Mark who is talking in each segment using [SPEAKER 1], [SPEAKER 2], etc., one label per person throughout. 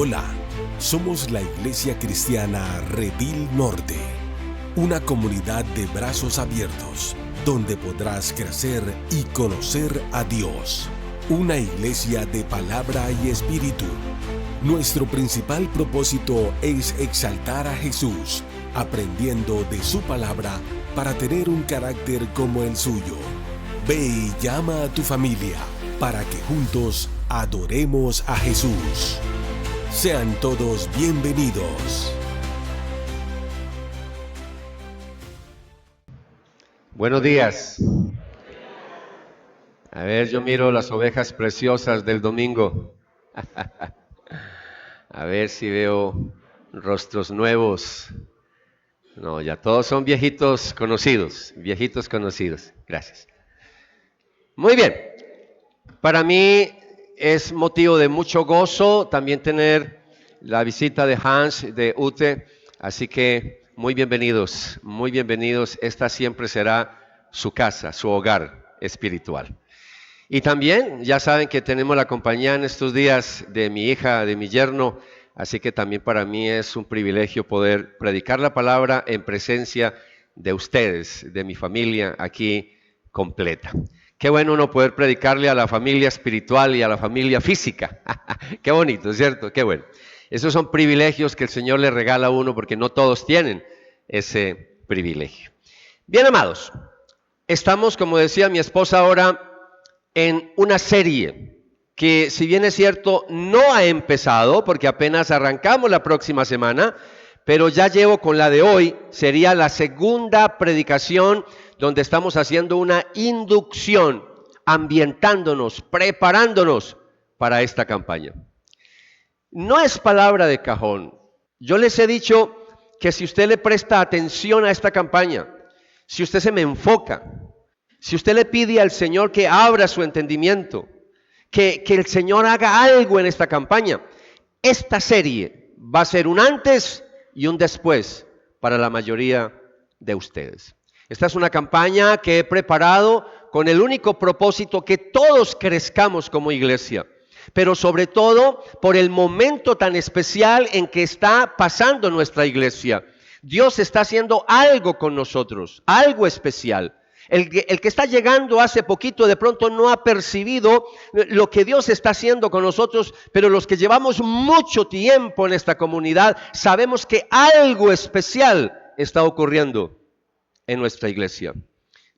[SPEAKER 1] Hola, somos la Iglesia Cristiana Redil Norte, una comunidad de brazos abiertos, donde podrás crecer y conocer a Dios. Una iglesia de palabra y espíritu. Nuestro principal propósito es exaltar a Jesús, aprendiendo de su palabra para tener un carácter como el suyo. Ve y llama a tu familia para que juntos adoremos a Jesús. Sean todos bienvenidos.
[SPEAKER 2] Buenos días. A ver, yo miro las ovejas preciosas del domingo. A ver si veo rostros nuevos. No, ya todos son viejitos conocidos. Gracias. Muy bien. Para mí es motivo de mucho gozo también tener la visita de Hans, de Ute. Así que muy bienvenidos. Esta siempre será su casa, su hogar espiritual. Y también ya saben que tenemos la compañía en estos días de mi hija, de mi yerno, así que también para mí es un privilegio poder predicar la palabra en presencia de ustedes, de mi familia aquí completa. Qué bueno uno poder predicarle a la familia espiritual y a la familia física. Qué bonito, ¿cierto? Qué bueno. Esos son privilegios que el Señor le regala a uno porque no todos tienen ese privilegio. Bien, amados, estamos, como decía mi esposa ahora, en una serie que, si bien es cierto, no ha empezado porque apenas arrancamos la próxima semana, pero ya llevo con la de hoy, sería la segunda predicación donde estamos haciendo una inducción, ambientándonos, preparándonos para esta campaña. No es palabra de cajón. Yo les he dicho que si usted le presta atención a esta campaña, si usted se me enfoca, si usted le pide al Señor que abra su entendimiento, que el Señor haga algo en esta campaña, esta serie va a ser un antes y un después para la mayoría de ustedes. Esta es una campaña que he preparado con el único propósito que todos crezcamos como iglesia, pero sobre todo por el momento tan especial en que está pasando nuestra iglesia. Dios está haciendo algo con nosotros, algo especial. El que está llegando hace poquito de pronto no ha percibido lo que Dios está haciendo con nosotros, pero los que llevamos mucho tiempo en esta comunidad sabemos que algo especial está ocurriendo en nuestra iglesia.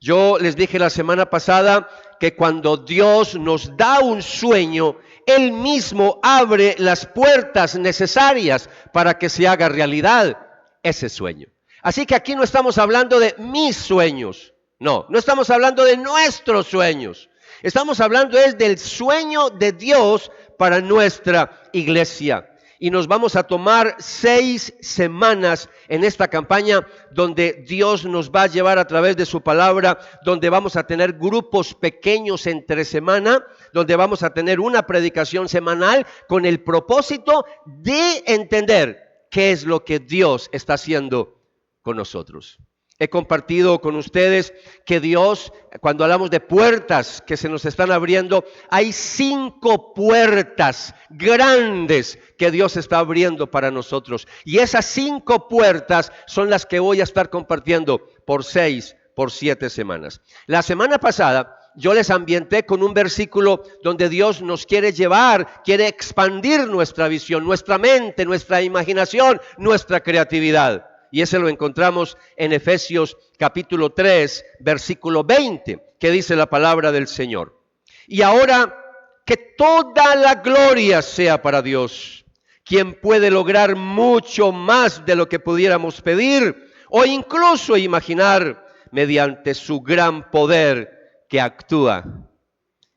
[SPEAKER 2] Yo les dije la semana pasada que cuando Dios nos da un sueño, Él mismo abre las puertas necesarias para que se haga realidad ese sueño. Así que aquí no estamos hablando de mis sueños. No estamos hablando de nuestros sueños. Estamos hablando del sueño de Dios para nuestra iglesia. Y nos vamos a tomar 6 semanas en esta campaña donde Dios nos va a llevar a través de su palabra, donde vamos a tener grupos pequeños entre semana, donde vamos a tener una predicación semanal con el propósito de entender qué es lo que Dios está haciendo con nosotros. He compartido con ustedes que Dios, cuando hablamos de puertas que se nos están abriendo, hay 5 puertas grandes que Dios está abriendo para nosotros. Y esas 5 puertas son las que voy a estar compartiendo por 7 semanas. La semana pasada yo les ambienté con un versículo donde Dios nos quiere llevar, quiere expandir nuestra visión, nuestra mente, nuestra imaginación, nuestra creatividad. Y ese lo encontramos en Efesios capítulo 3, versículo 20, que dice la palabra del Señor. Y ahora que toda la gloria sea para Dios, quien puede lograr mucho más de lo que pudiéramos pedir o incluso imaginar mediante su gran poder que actúa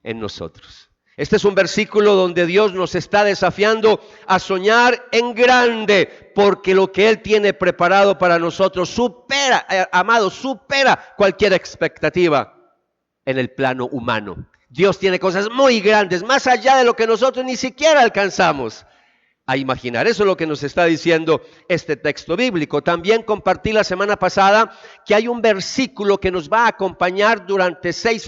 [SPEAKER 2] en nosotros. Este es un versículo donde Dios nos está desafiando a soñar en grande, porque lo que Él tiene preparado para nosotros supera cualquier expectativa en el plano humano. Dios tiene cosas muy grandes, más allá de lo que nosotros ni siquiera alcanzamos a imaginar. Eso es lo que nos está diciendo este texto bíblico. También compartí la semana pasada que hay un versículo que nos va a acompañar durante 7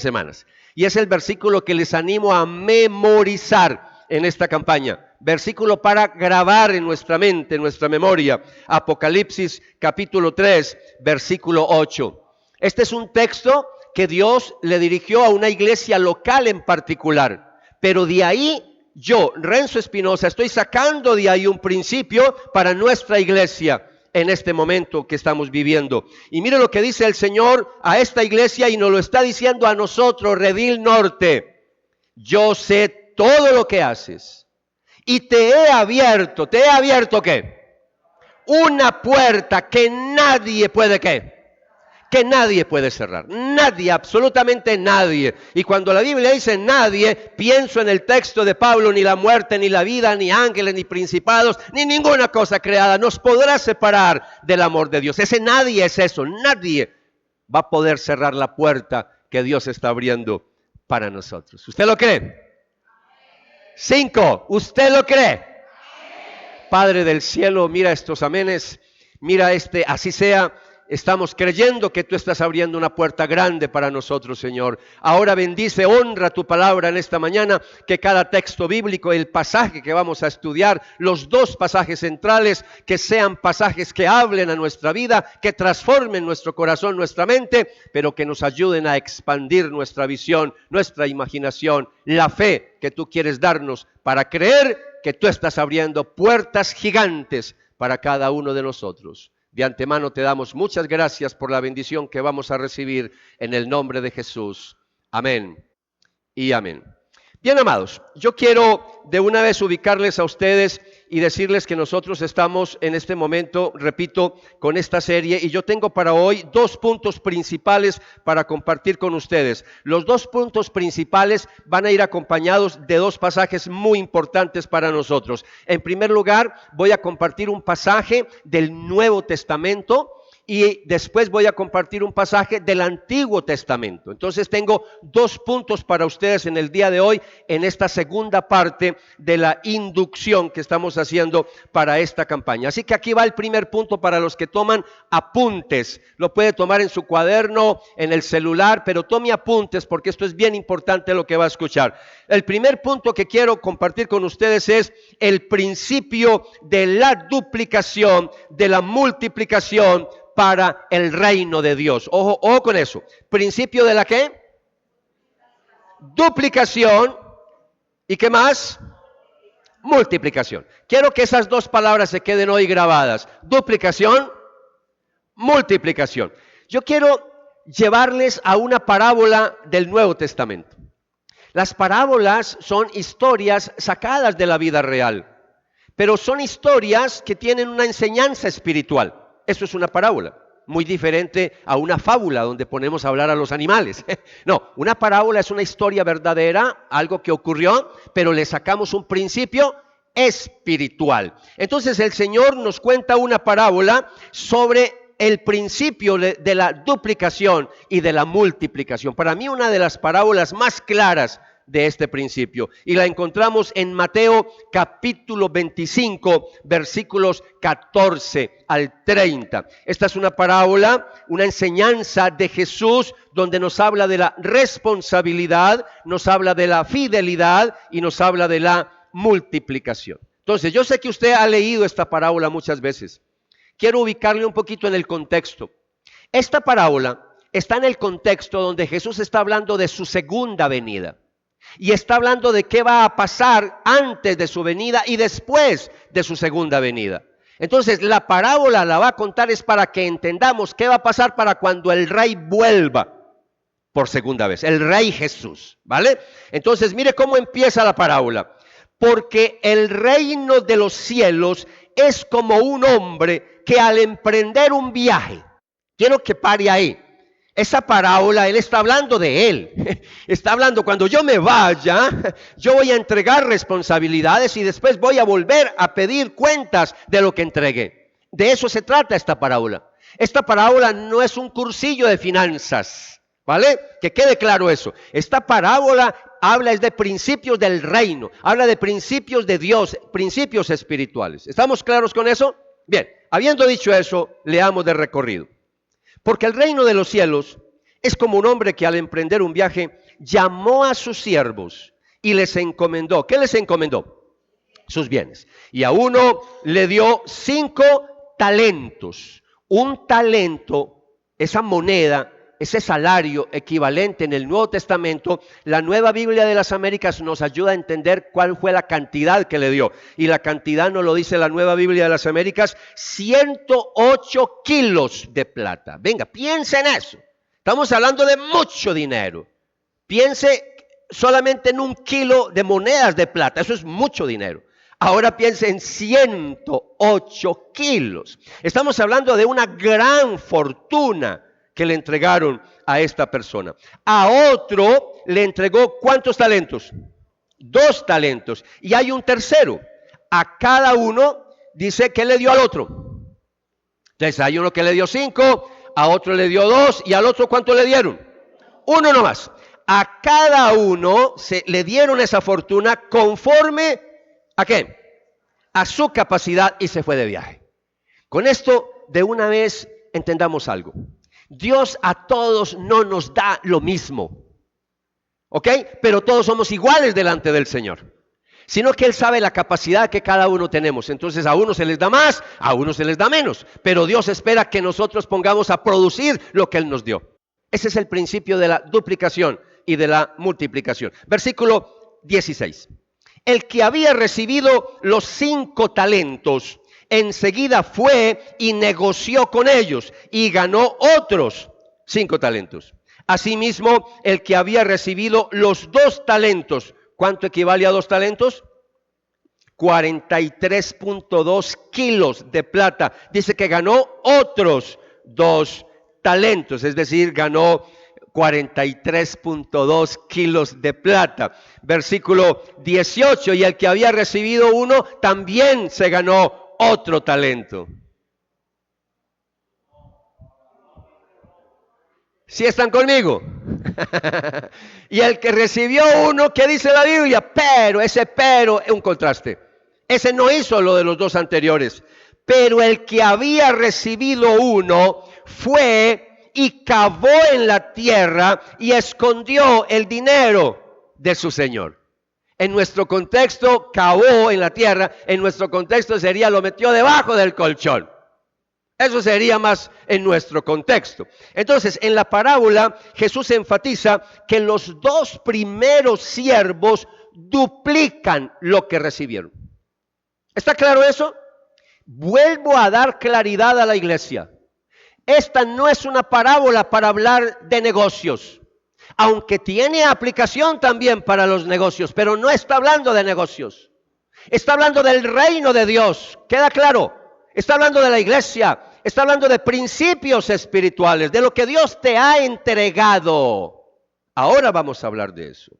[SPEAKER 2] semanas. Y es el versículo que les animo a memorizar en esta campaña. versículo para grabar en nuestra mente, en nuestra memoria. Apocalipsis capítulo 3, versículo 8. Este es un texto que Dios le dirigió a una iglesia local en particular, pero de ahí yo, Renzo Espinosa, estoy sacando de ahí un principio para nuestra iglesia en este momento que estamos viviendo. Y mire lo que dice el Señor a esta iglesia y nos lo está diciendo a nosotros, Redil Norte. Yo sé todo lo que haces y ¿te he abierto qué? Una puerta que nadie puede ¿qué? Que nadie puede cerrar. Nadie, absolutamente nadie. Y cuando la Biblia dice nadie, pienso en el texto de Pablo, ni la muerte, ni la vida, ni ángeles, ni principados, ni ninguna cosa creada nos podrá separar del amor de Dios. Ese nadie es eso. Nadie va a poder cerrar la puerta que Dios está abriendo para nosotros. ¿Usted lo cree? 5. ¿Usted lo cree? Padre del cielo, mira estos amenes, mira así sea. Estamos creyendo que tú estás abriendo una puerta grande para nosotros, Señor. Ahora bendice, honra tu palabra en esta mañana, que cada texto bíblico, el pasaje que vamos a estudiar, los dos pasajes centrales, que sean pasajes que hablen a nuestra vida, que transformen nuestro corazón, nuestra mente, pero que nos ayuden a expandir nuestra visión, nuestra imaginación, la fe que tú quieres darnos para creer que tú estás abriendo puertas gigantes para cada uno de nosotros. De antemano te damos muchas gracias por la bendición que vamos a recibir en el nombre de Jesús. Amén y amén. Bien, amados, yo quiero de una vez ubicarles a ustedes y decirles que nosotros estamos en este momento, repito, con esta serie, y yo tengo para hoy 2 puntos principales para compartir con ustedes. Los 2 puntos principales van a ir acompañados de 2 pasajes muy importantes para nosotros. En primer lugar, voy a compartir un pasaje del Nuevo Testamento, y después voy a compartir un pasaje del Antiguo Testamento. Entonces tengo 2 puntos para ustedes en el día de hoy, en esta segunda parte de la inducción que estamos haciendo para esta campaña. Así que aquí va el primer punto para los que toman apuntes. Lo puede tomar en su cuaderno, en el celular, pero tome apuntes porque esto es bien importante lo que va a escuchar. El primer punto que quiero compartir con ustedes es el principio de la duplicación, de la multiplicación para el reino de Dios. Ojo, ojo con eso. ¿Principio de la qué? Duplicación. ¿Y qué más? Multiplicación. Quiero que esas 2 palabras se queden hoy grabadas. Duplicación, multiplicación. Yo quiero llevarles a una parábola del Nuevo Testamento. Las parábolas son historias sacadas de la vida real, pero son historias que tienen una enseñanza espiritual. Eso es una parábola, muy diferente a una fábula donde ponemos a hablar a los animales. No, una parábola es una historia verdadera, algo que ocurrió, pero le sacamos un principio espiritual. Entonces el Señor nos cuenta una parábola sobre el principio de la duplicación y de la multiplicación. Para mí una de las parábolas más claras de este principio, y la encontramos en Mateo capítulo 25 versículos 14 al 30. Esta es una parábola, una enseñanza de Jesús donde nos habla de la responsabilidad, nos habla de la fidelidad y nos habla de la multiplicación. Entonces, yo sé que usted ha leído esta parábola muchas veces. Quiero ubicarle un poquito en el contexto. Esta parábola está en el contexto donde Jesús está hablando de su segunda venida. Y está hablando de qué va a pasar antes de su venida y después de su segunda venida. Entonces la parábola la va a contar es para que entendamos qué va a pasar para cuando el rey vuelva por segunda vez. El rey Jesús, ¿vale? Entonces mire cómo empieza la parábola. Porque el reino de los cielos es como un hombre que al emprender un viaje, quiero que pare ahí. Esa parábola, él está hablando de él. Está hablando, cuando yo me vaya, yo voy a entregar responsabilidades y después voy a volver a pedir cuentas de lo que entregué. De eso se trata esta parábola. Esta parábola no es un cursillo de finanzas, ¿vale? Que quede claro eso. Esta parábola habla es de principios del reino, habla de principios de Dios, principios espirituales. ¿Estamos claros con eso? Bien, habiendo dicho eso, leamos de recorrido. Porque el reino de los cielos es como un hombre que al emprender un viaje llamó a sus siervos y les encomendó. ¿Qué les encomendó? sus bienes. Y a uno le dio 5 talentos. Un talento, esa moneda, ese salario equivalente en el Nuevo Testamento, la Nueva Biblia de las Américas nos ayuda a entender cuál fue la cantidad que le dio. Y la cantidad nos lo dice la Nueva Biblia de las Américas, 108 kilos de plata. Venga, piensa en eso. Estamos hablando de mucho dinero. Piense solamente en 1 kilo de monedas de plata, eso es mucho dinero. Ahora piense en 108 kilos. Estamos hablando de una gran fortuna que le entregaron a esta persona. A otro le entregó ¿cuántos talentos? 2 talentos. Y hay un tercero. A cada uno dice que le dio al otro. Entonces hay uno que le dio 5, a otro le dio 2 y al otro ¿cuánto le dieron? 1 nomás. A cada uno le dieron esa fortuna conforme ¿a qué? A su capacidad y se fue de viaje. Con esto de una vez entendamos algo. Dios a todos no nos da lo mismo, ¿ok? Pero todos somos iguales delante del Señor. Sino que Él sabe la capacidad que cada uno tenemos. Entonces a unos se les da más, a unos se les da menos. Pero Dios espera que nosotros pongamos a producir lo que Él nos dio. Ese es el principio de la duplicación y de la multiplicación. Versículo 16. El que había recibido los 5 talentos, enseguida fue y negoció con ellos y ganó otros 5 talentos. Asimismo, el que había recibido los 2 talentos, ¿cuánto equivale a 2 talentos? 43.2 kilos de plata. Dice que ganó otros 2 talentos, es decir, ganó 43.2 kilos de plata. Versículo 18, y el que había recibido 1 también se ganó otro talento. ¿Sí están conmigo? Y el que recibió 1, ¿qué dice la Biblia? Pero, ese pero es un contraste. Ese no hizo lo de los 2 anteriores. Pero el que había recibido 1 fue y cavó en la tierra y escondió el dinero de su señor. En nuestro contexto, cavó en la tierra, en nuestro contexto sería lo metió debajo del colchón. Eso sería más en nuestro contexto. Entonces, en la parábola, Jesús enfatiza que los 2 primeros siervos duplican lo que recibieron. ¿Está claro eso? Vuelvo a dar claridad a la iglesia. Esta no es una parábola para hablar de negocios, aunque tiene aplicación también para los negocios, pero no está hablando de negocios. Está hablando del reino de Dios, ¿queda claro? Está hablando de la iglesia, está hablando de principios espirituales, de lo que Dios te ha entregado. Ahora vamos a hablar de eso.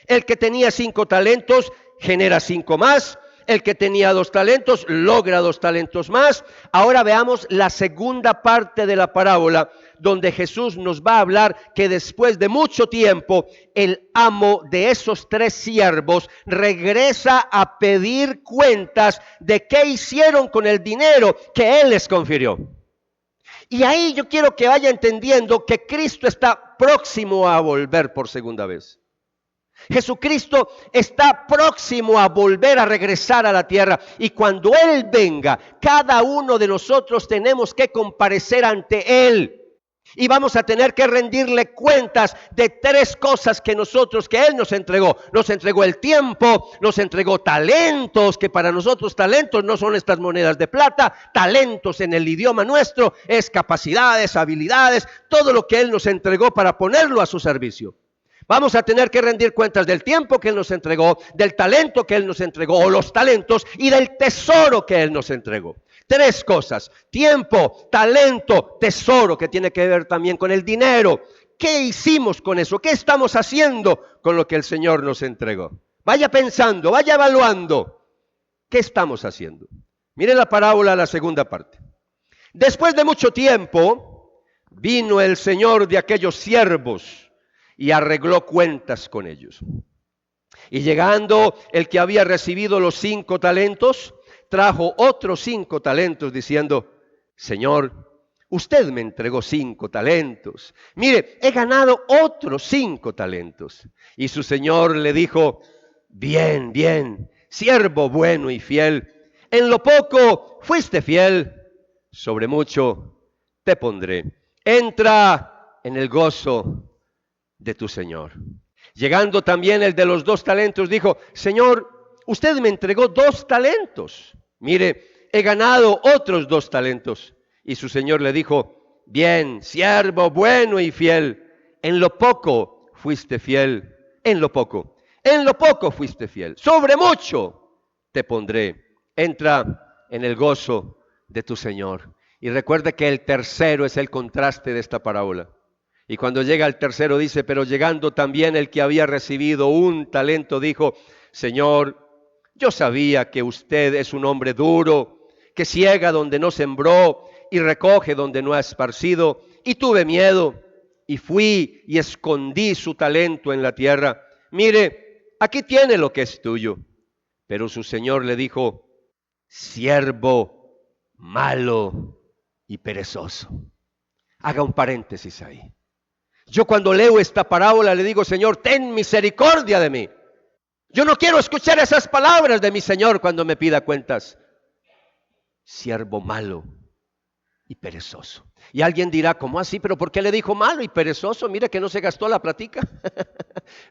[SPEAKER 2] El que tenía 5 talentos genera 5 más. El que tenía 2 talentos logra 2 talentos más. Ahora veamos la segunda parte de la parábola, donde Jesús nos va a hablar que después de mucho tiempo, el amo de esos 3 siervos regresa a pedir cuentas de qué hicieron con el dinero que Él les confirió. Y ahí yo quiero que vaya entendiendo que Cristo está próximo a volver por segunda vez. Jesucristo está próximo a volver a regresar a la tierra, y cuando Él venga, cada uno de nosotros tenemos que comparecer ante Él y vamos a tener que rendirle cuentas de 3 cosas que Él nos entregó. Nos entregó el tiempo, nos entregó talentos, que para nosotros talentos no son estas monedas de plata. Talentos en el idioma nuestro es capacidades, habilidades, todo lo que Él nos entregó para ponerlo a su servicio. Vamos a tener que rendir cuentas del tiempo que Él nos entregó, del talento que Él nos entregó, o los talentos, y del tesoro que Él nos entregó. 3 cosas: tiempo, talento, tesoro, que tiene que ver también con el dinero. ¿Qué hicimos con eso? ¿Qué estamos haciendo con lo que el Señor nos entregó? Vaya pensando, vaya evaluando. ¿Qué estamos haciendo? Mire la parábola, la segunda parte. Después de mucho tiempo, vino el Señor de aquellos siervos y arregló cuentas con ellos. Y llegando el que había recibido los 5 talentos, trajo otros 5 talentos diciendo: Señor, usted me entregó 5 talentos. Mire, he ganado otros 5 talentos. Y su señor le dijo: bien, bien, siervo bueno y fiel. En lo poco fuiste fiel, sobre mucho te pondré. Entra en el gozo de tu Señor. Llegando también el de los 2 talentos, dijo: Señor, usted me entregó 2 talentos. Mire, he ganado otros 2 talentos. Y su Señor le dijo: bien, siervo bueno y fiel. En lo poco fuiste fiel. En lo poco fuiste fiel. Sobre mucho te pondré. Entra en el gozo de tu Señor. Y recuerde que el tercero es el contraste de esta parábola. Y cuando llega el tercero dice: pero llegando también el que había recibido 1 talento, dijo: Señor, yo sabía que usted es un hombre duro, que ciega donde no sembró y recoge donde no ha esparcido. Y tuve miedo y fui y escondí su talento en la tierra. Mire, aquí tiene lo que es tuyo. Pero su señor le dijo: siervo malo y perezoso. Haga un paréntesis ahí. Yo cuando leo esta parábola le digo: Señor, ten misericordia de mí. Yo no quiero escuchar esas palabras de mi Señor cuando me pida cuentas. Siervo malo y perezoso. Y alguien dirá: ¿cómo así? ¿Pero por qué le dijo malo y perezoso? Mire que no se gastó la platica.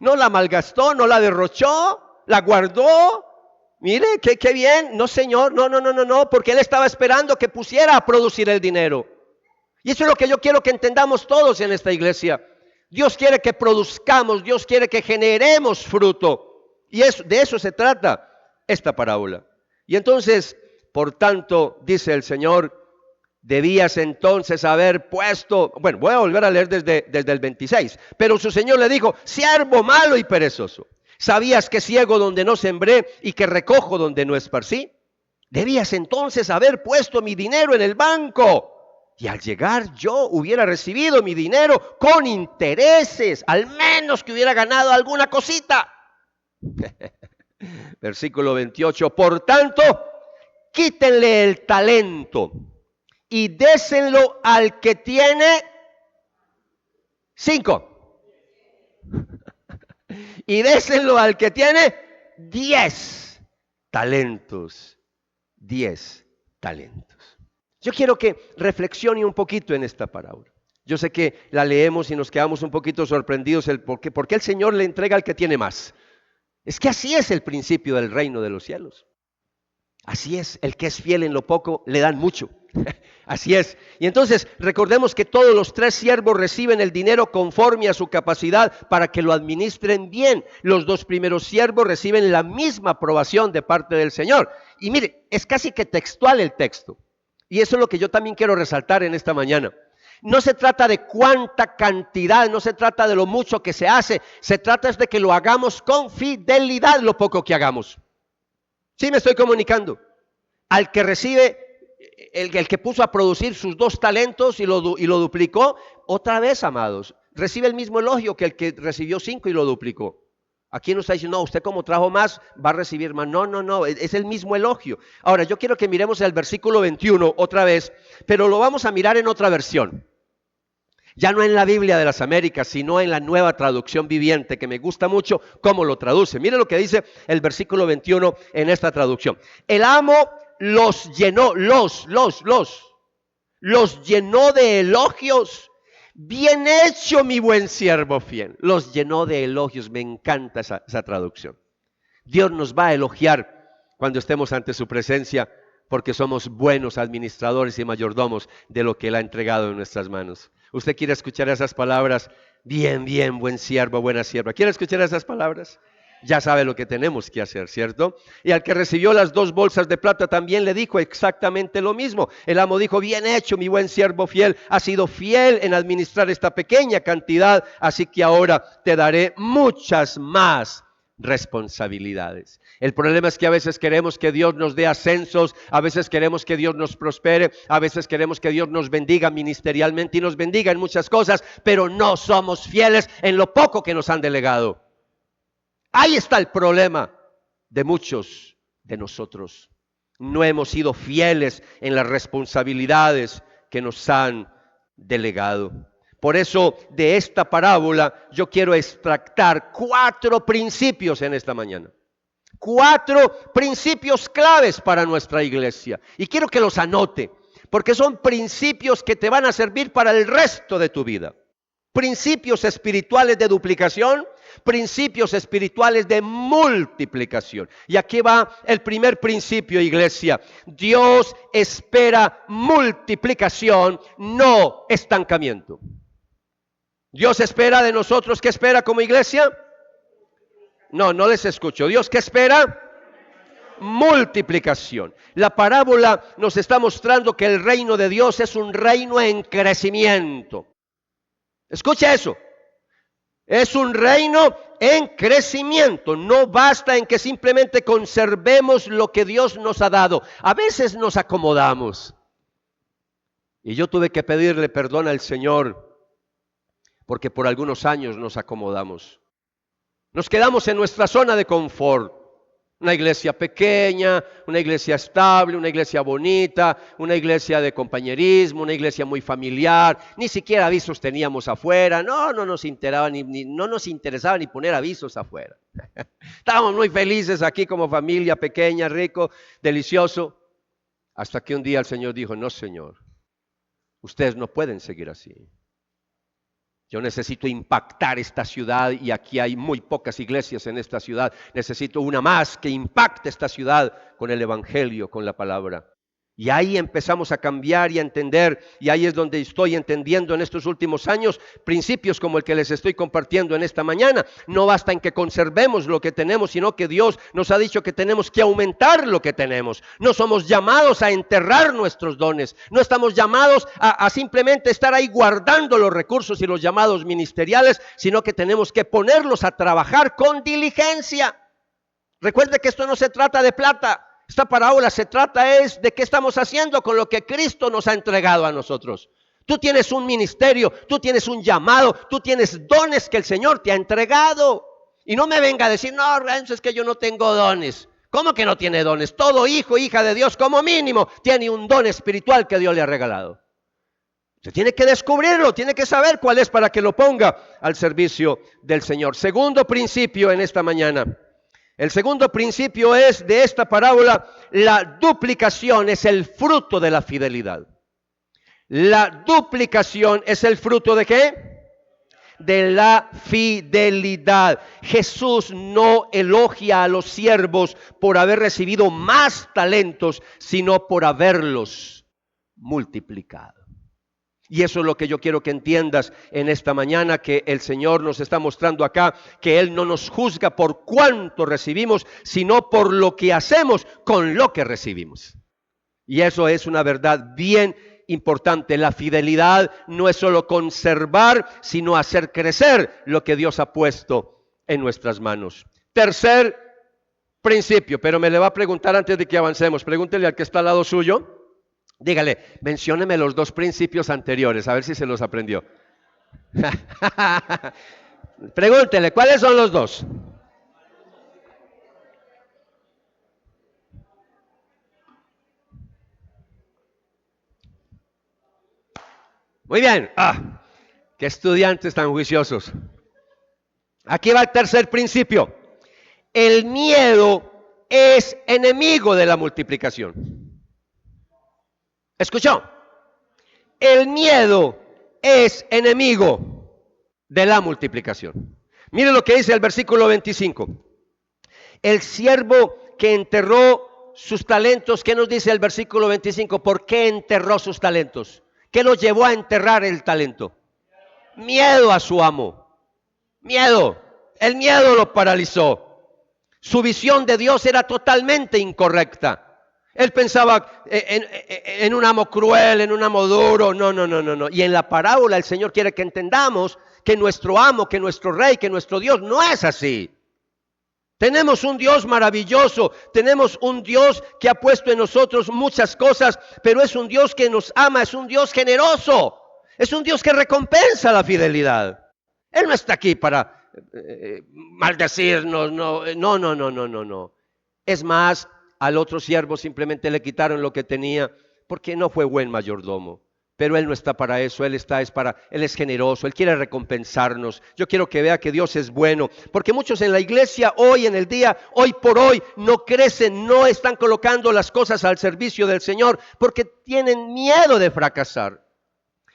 [SPEAKER 2] No la malgastó, no la derrochó, la guardó. Mire, qué bien. No, Señor, no, porque Él estaba esperando que pusiera a producir el dinero. Y eso es lo que yo quiero que entendamos todos en esta iglesia. Dios quiere que produzcamos, Dios quiere que generemos fruto. Y de eso se trata esta parábola. Y entonces, por tanto, dice el Señor: debías entonces haber puesto, bueno, voy a volver a leer desde el 26. Pero su Señor le dijo: siervo malo y perezoso, ¿sabías que ciego donde no sembré y que recojo donde no esparcí? Debías entonces haber puesto mi dinero en el banco, y al llegar yo hubiera recibido mi dinero con intereses, al menos que hubiera ganado alguna cosita. Versículo 28. Por tanto, quítenle el talento y désenlo al que tiene 5. Y désenlo al que tiene 10 talentos. 10 talentos. Yo quiero que reflexione un poquito en esta parábola. Yo sé que la leemos y nos quedamos un poquito sorprendidos por qué el Señor le entrega al que tiene más. Es que así es el principio del reino de los cielos. Así es, el que es fiel en lo poco le dan mucho. Así es. Y entonces recordemos que todos los 3 siervos reciben el dinero conforme a su capacidad para que lo administren bien. Los 2 primeros siervos reciben la misma aprobación de parte del Señor. Y mire, es casi que textual el texto. Y eso es lo que yo también quiero resaltar en esta mañana. No se trata de cuánta cantidad, no se trata de lo mucho que se hace, se trata de que lo hagamos con fidelidad lo poco que hagamos. ¿Sí me estoy comunicando? Al que recibe, el que puso a producir sus 2 talentos y lo duplicó, otra vez, amados, recibe el mismo elogio que el que recibió 5 y lo duplicó. Aquí no está diciendo: no, usted como trajo más, va a recibir más. No, es el mismo elogio. Ahora, yo quiero que miremos el versículo 21 otra vez, pero lo vamos a mirar en otra versión. Ya no en la Biblia de las Américas, sino en la Nueva Traducción Viviente, que me gusta mucho cómo lo traduce. Mire lo que dice el versículo 21 en esta traducción. El amo los llenó, los llenó de elogios. Bien hecho, mi buen siervo fiel. Los llenó de elogios. Me encanta esa traducción. Dios nos va a elogiar cuando estemos ante su presencia, porque somos buenos administradores y mayordomos de lo que Él ha entregado en nuestras manos. ¿Usted quiere escuchar esas palabras? Bien, buen siervo, buena sierva. ¿Quiere escuchar esas palabras? Ya sabe lo que tenemos que hacer, ¿cierto? Y al que recibió las 2 bolsas de plata también le dijo exactamente lo mismo. El amo dijo: bien hecho, mi buen siervo fiel, has sido fiel en administrar esta pequeña cantidad, así que ahora te daré muchas más responsabilidades. El problema es que a veces queremos que Dios nos dé ascensos, a veces queremos que Dios nos prospere, a veces queremos que Dios nos bendiga ministerialmente y nos bendiga en muchas cosas, pero no somos fieles en lo poco que nos han delegado. Ahí está el problema de muchos de nosotros. No hemos sido fieles en las responsabilidades que nos han delegado. Por eso, de esta parábola, yo quiero extractar 4 principios en esta mañana. 4 principios claves para nuestra iglesia. Y quiero que los anote, porque son principios que te van a servir para el resto de tu vida. Principios espirituales de duplicación, principios espirituales de multiplicación. Y aquí va el primer principio, iglesia. Dios espera multiplicación, no estancamiento. Dios espera de nosotros, ¿qué espera como iglesia? No les escucho. ¿Dios qué espera? Multiplicación. La parábola nos está mostrando que el reino de Dios es un reino en crecimiento. Escucha eso. Es un reino en crecimiento. No basta en que simplemente conservemos lo que Dios nos ha dado. A veces nos acomodamos. Y yo tuve que pedirle perdón al Señor porque por algunos años nos acomodamos. Nos quedamos en nuestra zona de confort. Una iglesia pequeña, una iglesia estable, una iglesia bonita, una iglesia de compañerismo, una iglesia muy familiar. Ni siquiera avisos teníamos afuera. No nos interesaba ni poner avisos afuera. Estábamos muy felices aquí como familia pequeña, rico, delicioso. Hasta que un día el Señor dijo, no, Señor, ustedes no pueden seguir así. Yo necesito impactar esta ciudad y aquí hay muy pocas iglesias en esta ciudad. Necesito una más que impacte esta ciudad con el evangelio, con la palabra. Y ahí empezamos a cambiar y a entender, y ahí es donde estoy entendiendo en estos últimos años principios como el que les estoy compartiendo en esta mañana. No basta en que conservemos lo que tenemos, sino que Dios nos ha dicho que tenemos que aumentar lo que tenemos. No somos llamados a enterrar nuestros dones, no estamos llamados a simplemente estar ahí guardando los recursos y los llamados ministeriales, sino que tenemos que ponerlos a trabajar con diligencia. Recuerde que esto no se trata de plata. Esta parábola se trata es de qué estamos haciendo con lo que Cristo nos ha entregado a nosotros. Tú tienes un ministerio, tú tienes un llamado, tú tienes dones que el Señor te ha entregado. Y no me venga a decir, no, Renzo, es que yo no tengo dones. ¿Cómo que no tiene dones? Todo hijo, hija de Dios, como mínimo, tiene un don espiritual que Dios le ha regalado. Usted tiene que descubrirlo, tiene que saber cuál es para que lo ponga al servicio del Señor. Segundo principio en esta mañana. El segundo principio es de esta parábola, la duplicación es el fruto de la fidelidad. La duplicación es el fruto ¿de qué? De la fidelidad. Jesús no elogia a los siervos por haber recibido más talentos, sino por haberlos multiplicado. Y eso es lo que yo quiero que entiendas en esta mañana, que el Señor nos está mostrando acá, que Él no nos juzga por cuánto recibimos, sino por lo que hacemos con lo que recibimos. Y eso es una verdad bien importante. La fidelidad no es solo conservar, sino hacer crecer lo que Dios ha puesto en nuestras manos. Tercer principio, pero me le va a preguntar antes de que avancemos, pregúntele al que está al lado suyo. Dígale, mencióneme los 2 principios anteriores, a ver si se los aprendió. Pregúntele, ¿cuáles son los 2? Muy bien. Qué estudiantes tan juiciosos. Aquí va el tercer principio. El miedo es enemigo de la multiplicación. ¿Escuchó? El miedo es enemigo de la multiplicación. Mire lo que dice el versículo 25. El siervo que enterró sus talentos, ¿qué nos dice el versículo 25? ¿Por qué enterró sus talentos? ¿Qué lo llevó a enterrar el talento? Miedo a su amo. Miedo. El miedo lo paralizó. Su visión de Dios era totalmente incorrecta. Él pensaba en un amo cruel, en un amo duro. No. Y en la parábola el Señor quiere que entendamos que nuestro amo, que nuestro rey, que nuestro Dios no es así. Tenemos un Dios maravilloso, tenemos un Dios que ha puesto en nosotros muchas cosas, pero es un Dios que nos ama, es un Dios generoso, es un Dios que recompensa la fidelidad. Él no está aquí para maldecirnos, no. Es más, al otro siervo simplemente le quitaron lo que tenía porque no fue buen mayordomo, Pero Él no está para eso, Él es generoso, Él quiere recompensarnos. Yo quiero que vea que Dios es bueno, porque muchos en la iglesia hoy, en el día, hoy por hoy, no crecen, no están colocando las cosas al servicio del Señor, porque tienen miedo de fracasar.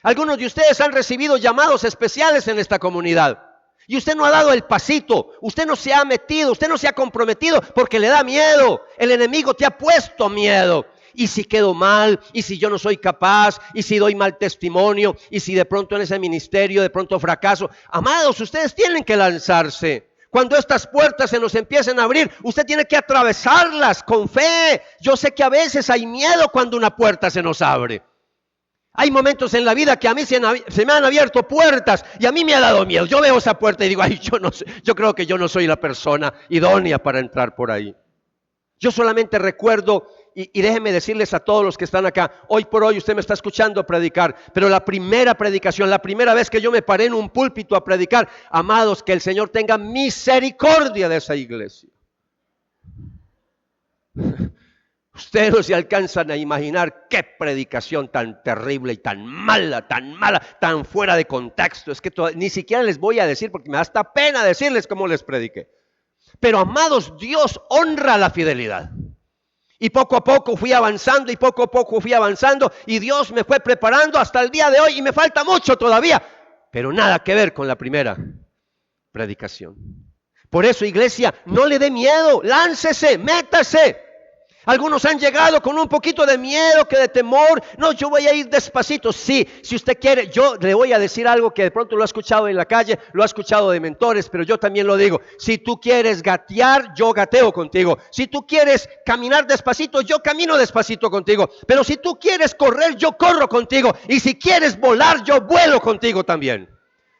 [SPEAKER 2] Algunos de ustedes han recibido llamados especiales en esta comunidad, y usted no ha dado el pasito, usted no se ha metido, usted no se ha comprometido, porque le da miedo. El enemigo te ha puesto miedo. Y si quedo mal, y si yo no soy capaz, y si doy mal testimonio, y si de pronto en ese ministerio de pronto fracaso. Amados, ustedes tienen que lanzarse. Cuando estas puertas se nos empiecen a abrir, usted tiene que atravesarlas con fe. Yo sé que a veces hay miedo cuando una puerta se nos abre. Hay momentos en la vida que a mí se me han abierto puertas y a mí me ha dado miedo. Yo veo esa puerta y digo, ay, yo no sé, yo creo que yo no soy la persona idónea para entrar por ahí. Yo solamente recuerdo, y déjenme decirles a todos los que están acá, hoy por hoy usted me está escuchando predicar, pero la primera predicación, la primera vez que yo me paré en un púlpito a predicar, amados, que el Señor tenga misericordia de esa iglesia. Ustedes no se alcanzan a imaginar qué predicación tan terrible y tan mala, tan fuera de contexto. Es que ni siquiera les voy a decir porque me da hasta pena decirles cómo les prediqué. Pero amados, Dios honra la fidelidad. Y poco a poco fui avanzando y Dios me fue preparando hasta el día de hoy y me falta mucho todavía. Pero nada que ver con la primera predicación. Por eso, iglesia, no le dé miedo, láncese, métase. Algunos han llegado con un poquito de miedo, que de temor. No, yo voy a ir despacito. Sí, si usted quiere, yo le voy a decir algo que de pronto lo ha escuchado en la calle, lo ha escuchado de mentores, pero yo también lo digo. Si tú quieres gatear, yo gateo contigo. Si tú quieres caminar despacito, yo camino despacito contigo. Pero si tú quieres correr, yo corro contigo. Y si quieres volar, yo vuelo contigo también.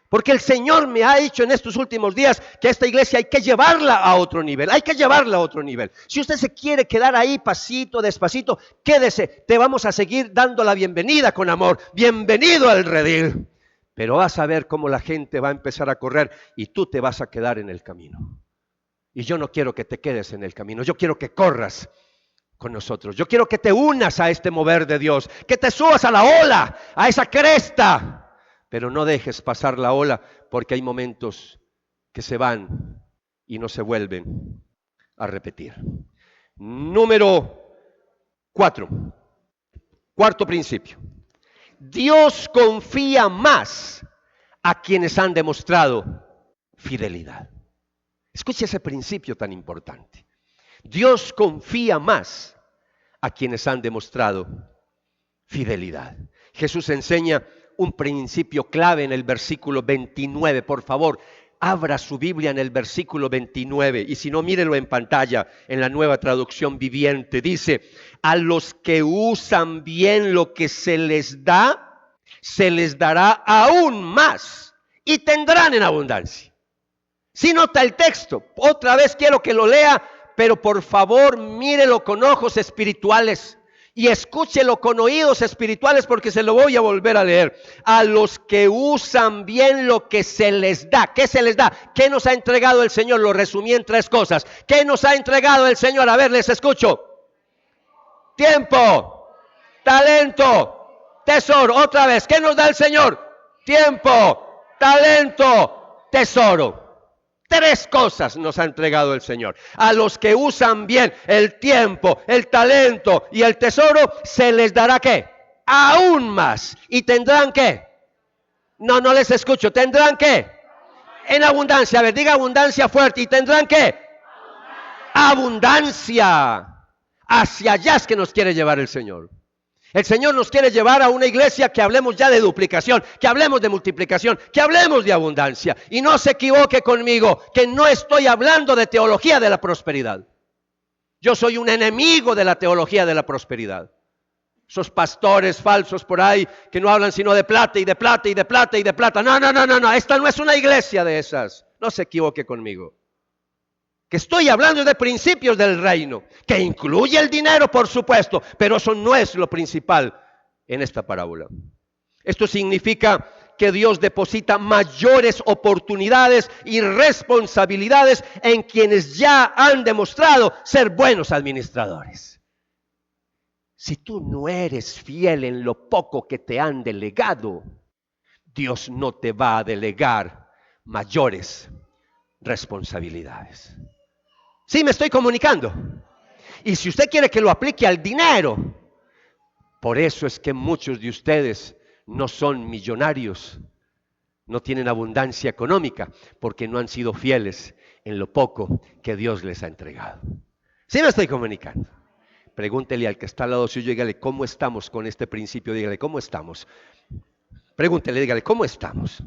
[SPEAKER 2] Porque el Señor me ha dicho en estos últimos días que esta iglesia hay que llevarla a otro nivel, hay que llevarla a otro nivel. Si usted se quiere quedar ahí pasito, despacito, quédese, te vamos a seguir dando la bienvenida con amor. Bienvenido al redil. Pero vas a ver cómo la gente va a empezar a correr y tú te vas a quedar en el camino. Y yo no quiero que te quedes en el camino, yo quiero que corras con nosotros. Yo quiero que te unas a este mover de Dios, que te subas a la ola, a esa cresta. Pero no dejes pasar la ola, porque hay momentos que se van y no se vuelven a repetir. Número 4. Cuarto principio. Dios confía más a quienes han demostrado fidelidad. Escuche ese principio tan importante. Dios confía más a quienes han demostrado fidelidad. Jesús enseña un principio clave en el versículo 29. Por favor, abra su Biblia en el versículo 29. Y si no, mírelo en pantalla, en la Nueva Traducción Viviente. Dice, a los que usan bien lo que se les da, se les dará aún más y tendrán en abundancia. Si nota el texto, otra vez quiero que lo lea, pero por favor mírelo con ojos espirituales. Y escúchelo con oídos espirituales porque se lo voy a volver a leer. A los que usan bien lo que se les da. ¿Qué se les da? ¿Qué nos ha entregado el Señor? Lo resumí en 3 cosas. ¿Qué nos ha entregado el Señor? A ver, les escucho. Tiempo, talento, tesoro. Otra vez, ¿qué nos da el Señor? Tiempo, talento, tesoro. 3 cosas nos ha entregado el Señor. A los que usan bien el tiempo, el talento y el tesoro, se les dará ¿qué? Aún más. ¿Y tendrán qué? No les escucho. ¿Tendrán qué? En abundancia. A ver, diga abundancia fuerte. ¿Y tendrán qué? Abundancia. Hacia allá es que nos quiere llevar el Señor. El Señor nos quiere llevar a una iglesia que hablemos ya de duplicación, que hablemos de multiplicación, que hablemos de abundancia. Y no se equivoque conmigo, que no estoy hablando de teología de la prosperidad. Yo soy un enemigo de la teología de la prosperidad. Esos pastores falsos por ahí que no hablan sino de plata y de plata y de plata y de plata. No, esta no es una iglesia de esas. No se equivoque conmigo. Que estoy hablando de principios del reino, que incluye el dinero, por supuesto, pero eso no es lo principal en esta parábola. Esto significa que Dios deposita mayores oportunidades y responsabilidades en quienes ya han demostrado ser buenos administradores. Si tú no eres fiel en lo poco que te han delegado, Dios no te va a delegar mayores responsabilidades. ¿Sí me estoy comunicando? Y si usted quiere que lo aplique al dinero, por eso es que muchos de ustedes no son millonarios, no tienen abundancia económica, porque no han sido fieles en lo poco que Dios les ha entregado. ¿Sí me estoy comunicando? Pregúntele al que está al lado suyo, dígale, ¿cómo estamos con este principio? Dígale, ¿cómo estamos? Pregúntele, dígale, ¿cómo estamos?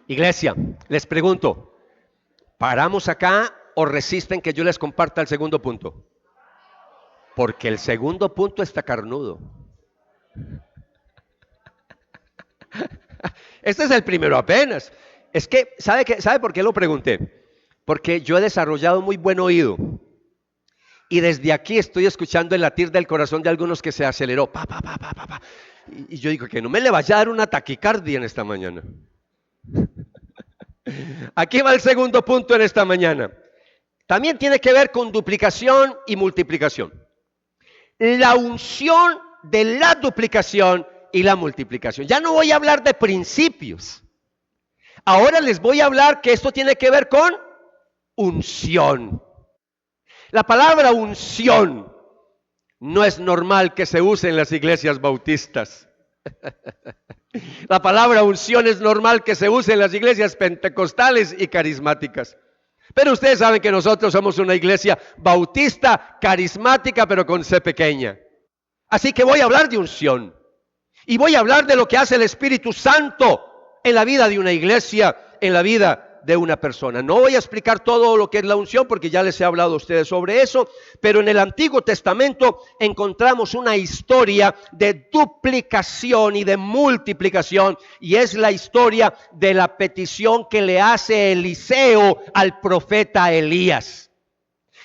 [SPEAKER 2] Iglesia, les pregunto, ¿paramos acá o resisten que yo les comparta el segundo punto? Porque el segundo punto está carnudo. Este es el primero apenas. Es que, ¿sabe por qué lo pregunté? Porque yo he desarrollado muy buen oído. Y desde aquí estoy escuchando el latir del corazón de algunos que se aceleró. Pa, pa, pa, pa, pa, pa. Y yo digo que no me le vaya a dar una taquicardia en esta mañana. Aquí va el segundo punto en esta mañana. También tiene que ver con duplicación y multiplicación. La unción de la duplicación y la multiplicación. Ya no voy a hablar de principios. Ahora les voy a hablar que esto tiene que ver con unción. La palabra unción no es normal que se use en las iglesias bautistas. La palabra unción es normal que se use en las iglesias pentecostales y carismáticas. Pero ustedes saben que nosotros somos una iglesia bautista, carismática, pero con C pequeña. Así que voy a hablar de unción. Y voy a hablar de lo que hace el Espíritu Santo en la vida de una iglesia, en la vida de una persona. No voy a explicar todo lo que es la unción porque ya les he hablado a ustedes sobre eso, pero en el Antiguo Testamento encontramos una historia de duplicación y de multiplicación, y es la historia de la petición que le hace Eliseo al profeta Elías.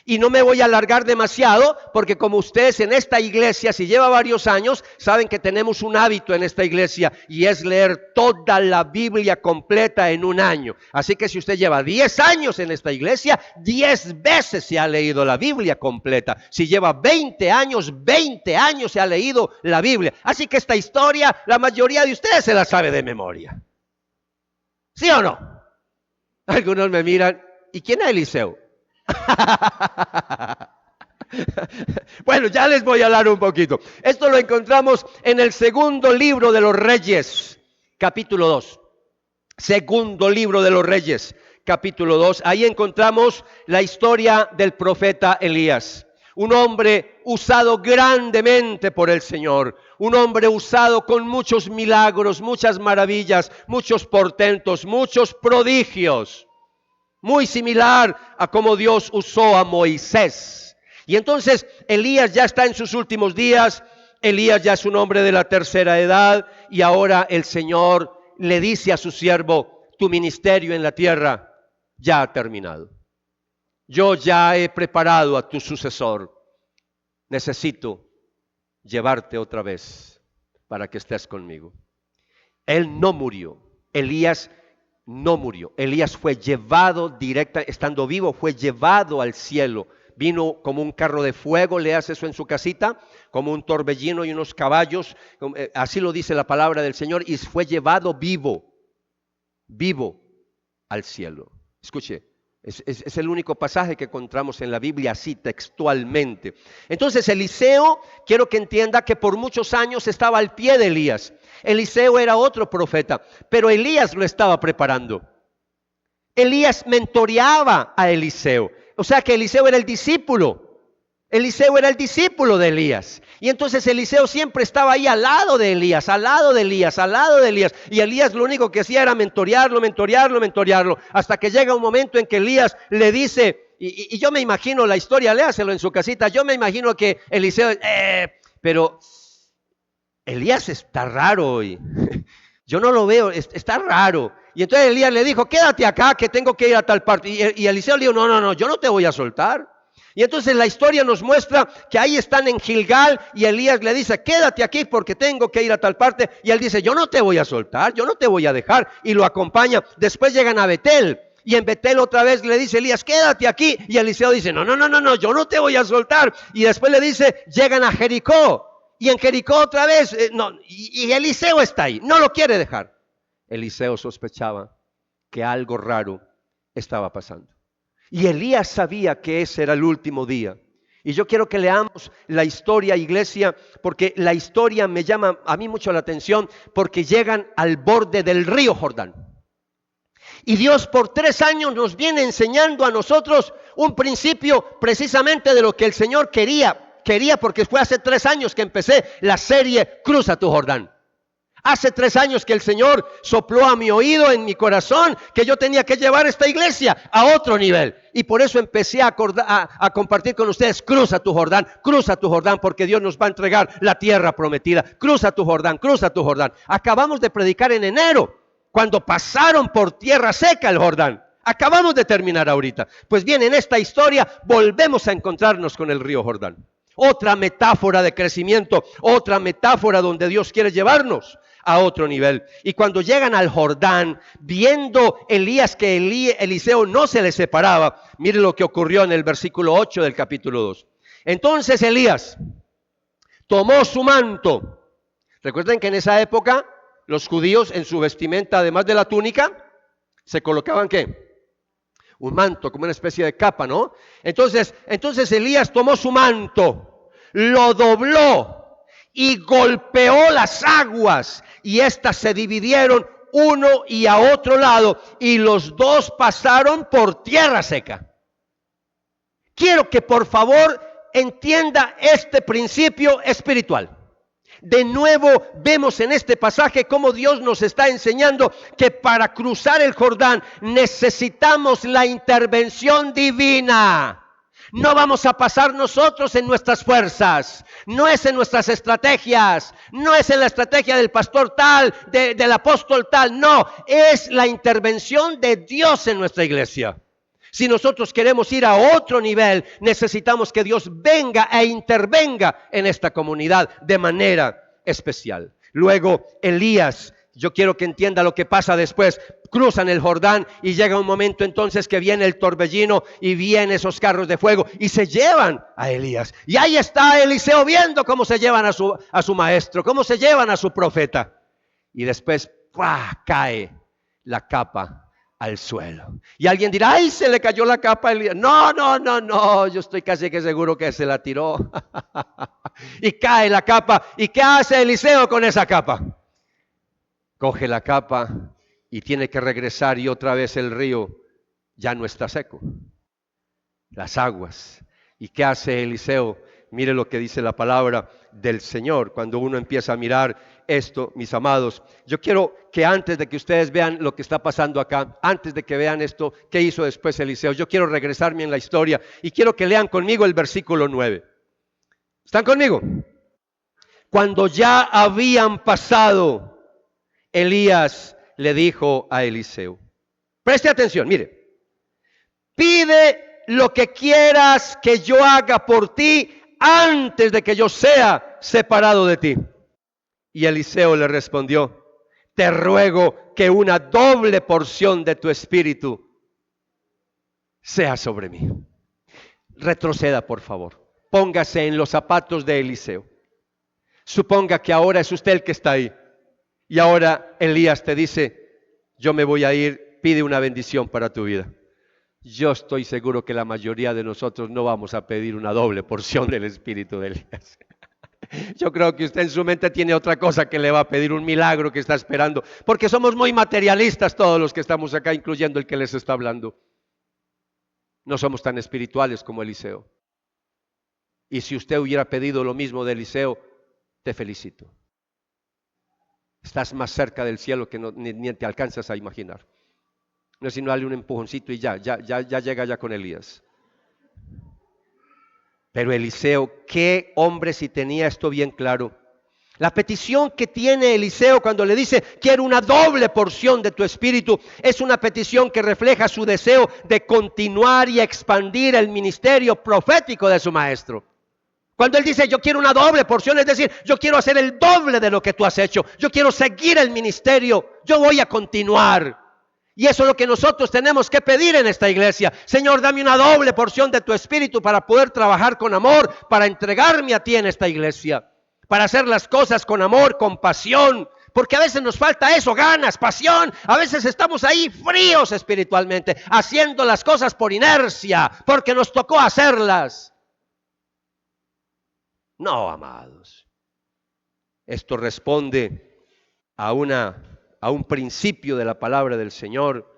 [SPEAKER 2] Y no me voy a alargar demasiado porque como ustedes en esta iglesia, si lleva varios años, saben que tenemos un hábito en esta iglesia y es leer toda la Biblia completa en un año. Así que si usted lleva 10 años en esta iglesia, 10 veces se ha leído la Biblia completa. Si lleva 20 años se ha leído la Biblia. Así que esta historia, la mayoría de ustedes se la sabe de memoria. ¿Sí o no? Algunos me miran, ¿y quién es Eliseo? Bueno, ya les voy a hablar un poquito. Esto lo encontramos en el segundo libro de los Reyes, capítulo 2. Segundo libro de los Reyes, capítulo 2. Ahí encontramos la historia del profeta Elías. Un hombre usado grandemente por el Señor. Un hombre usado con muchos milagros, muchas maravillas, muchos portentos, muchos prodigios. Muy similar a como Dios usó a Moisés. Y entonces Elías ya está en sus últimos días. Elías ya es un hombre de la tercera edad. Y ahora el Señor le dice a su siervo, tu ministerio en la tierra ya ha terminado. Yo ya he preparado a tu sucesor. Necesito llevarte otra vez para que estés conmigo. Él no murió. Elías no murió. Elías fue llevado estando vivo, fue llevado al cielo. Vino como un carro de fuego, leas eso en su casita, como un torbellino y unos caballos, así lo dice la palabra del Señor, y fue llevado vivo al cielo. Escuche, es el único pasaje que encontramos en la Biblia así textualmente. Entonces Eliseo, quiero que entienda que por muchos años estaba al pie de Elías. Eliseo era otro profeta, pero Elías lo estaba preparando. Elías mentoreaba a Eliseo. O sea que Eliseo era el discípulo. Eliseo era el discípulo de Elías. Y entonces Eliseo siempre estaba ahí al lado de Elías, al lado de Elías, al lado de Elías. Y Elías lo único que hacía era mentorearlo. Hasta que llega un momento en que Elías le dice, y yo me imagino la historia, léaselo en su casita. Yo me imagino que Eliseo, pero Elías está raro hoy. Yo no lo veo, está raro. Y entonces Elías le dijo, quédate acá que tengo que ir a tal parte. Y Eliseo le dijo, no, yo no te voy a soltar. Y entonces la historia nos muestra que ahí están en Gilgal y Elías le dice, quédate aquí porque tengo que ir a tal parte. Y él dice, yo no te voy a soltar, yo no te voy a dejar. Y lo acompaña. Después llegan a Betel. Y en Betel otra vez le dice Elías, quédate aquí. Y Eliseo dice, no, yo no te voy a soltar. Y después le dice, llegan a Jericó. Y en Jericó otra vez, y Eliseo está ahí, no lo quiere dejar. Eliseo sospechaba que algo raro estaba pasando. Y Elías sabía que ese era el último día. Y yo quiero que leamos la historia, iglesia, porque la historia me llama a mí mucho la atención, porque llegan al borde del río Jordán. Y Dios por 3 años nos viene enseñando a nosotros un principio precisamente de lo que el Señor quería porque fue hace 3 años que empecé la serie Cruza tu Jordán. Hace 3 años que el Señor sopló a mi oído, en mi corazón, que yo tenía que llevar esta iglesia a otro nivel. Y por eso empecé a compartir con ustedes, cruza tu Jordán, porque Dios nos va a entregar la tierra prometida. Cruza tu Jordán, cruza tu Jordán. Acabamos de predicar en enero, cuando pasaron por tierra seca el Jordán. Acabamos de terminar ahorita. Pues bien, en esta historia volvemos a encontrarnos con el río Jordán. Otra metáfora de crecimiento, otra metáfora donde Dios quiere llevarnos a otro nivel. Y cuando llegan al Jordán, viendo Elías que Eliseo no se le separaba, mire lo que ocurrió en el versículo 8 del capítulo 2. Entonces Elías tomó su manto. Recuerden que en esa época los judíos en su vestimenta, además de la túnica, se colocaban ¿qué? Un manto, como una especie de capa, ¿no? Entonces Elías tomó su manto, lo dobló y golpeó las aguas, y éstas se dividieron uno y a otro lado, y los dos pasaron por tierra seca. Quiero que por favor entienda este principio espiritual. De nuevo vemos en este pasaje cómo Dios nos está enseñando que para cruzar el Jordán necesitamos la intervención divina. No vamos a pasar nosotros en nuestras fuerzas, no es en nuestras estrategias, no es en la estrategia del pastor tal, del apóstol tal, no, es la intervención de Dios en nuestra iglesia. Si nosotros queremos ir a otro nivel, necesitamos que Dios venga e intervenga en esta comunidad de manera especial. Luego Elías, yo quiero que entienda lo que pasa después. Cruzan el Jordán y llega un momento entonces que viene el torbellino y vienen esos carros de fuego y se llevan a Elías. Y ahí está Eliseo viendo cómo se llevan a su maestro, cómo se llevan a su profeta. Y después ¡pua!, cae la capa al suelo. Y alguien dirá, ¡ay, se le cayó la capa a Elías! No, yo estoy casi que seguro que se la tiró. Y cae la capa. ¿Y qué hace Eliseo con esa capa? Coge la capa y tiene que regresar, y otra vez el río ya no está seco. Las aguas. ¿Y qué hace Eliseo? Mire lo que dice la palabra del Señor. Cuando uno empieza a mirar esto, mis amados, yo quiero que antes de que ustedes vean lo que está pasando acá, antes de que vean esto, ¿qué hizo después Eliseo? Yo quiero regresarme en la historia y quiero que lean conmigo el versículo 9. ¿Están conmigo? Cuando ya habían pasado, Elías le dijo a Eliseo, preste atención, mire, pide lo que quieras que yo haga por ti antes de que yo sea separado de ti. Y Eliseo le respondió, te ruego que una doble porción de tu espíritu sea sobre mí. Retroceda, por favor. Póngase en los zapatos de Eliseo. Suponga que ahora es usted el que está ahí. Y ahora Elías te dice, yo me voy a ir, pide una bendición para tu vida. Yo estoy seguro que la mayoría de nosotros no vamos a pedir una doble porción del espíritu de Elías. Yo creo que usted en su mente tiene otra cosa que le va a pedir, un milagro que está esperando, porque somos muy materialistas todos los que estamos acá, incluyendo el que les está hablando. No somos tan espirituales como Eliseo. Y si usted hubiera pedido lo mismo de Eliseo, te felicito. Estás más cerca del cielo que ni te alcanzas a imaginar. No es sino darle un empujoncito y ya llega ya con Elías. Pero Eliseo, qué hombre si tenía esto bien claro.
[SPEAKER 3] La petición que tiene Eliseo cuando le dice, quiero una doble porción de tu espíritu, es una petición que refleja su deseo de continuar y expandir el ministerio profético de su maestro. Cuando él dice, yo quiero una doble porción, es decir, yo quiero hacer el doble de lo que tú has hecho. Yo quiero seguir el ministerio, yo voy a continuar. Y eso es lo que nosotros tenemos que pedir en esta iglesia. Señor, dame una doble porción de tu espíritu para poder trabajar con amor, para entregarme a ti en esta iglesia. Para hacer las cosas con amor, con pasión, porque a veces nos falta eso, ganas, pasión. A veces estamos ahí fríos espiritualmente, haciendo las cosas por inercia, porque nos tocó hacerlas. No, amados. Esto responde a un principio de la palabra del Señor.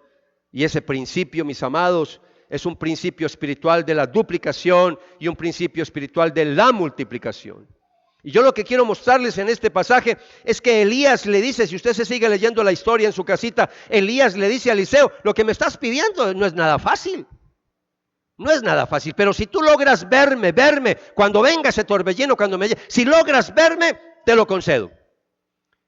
[SPEAKER 3] Y ese principio, mis amados, es un principio espiritual de la duplicación y un principio espiritual de la multiplicación. Y yo lo que quiero mostrarles en este pasaje es que Elías le dice, si usted se sigue leyendo la historia en su casita, Elías le dice a Eliseo, lo que me estás pidiendo no es nada fácil. No es nada fácil, pero si tú logras verme, cuando venga ese torbellino, si logras verme, te lo concedo.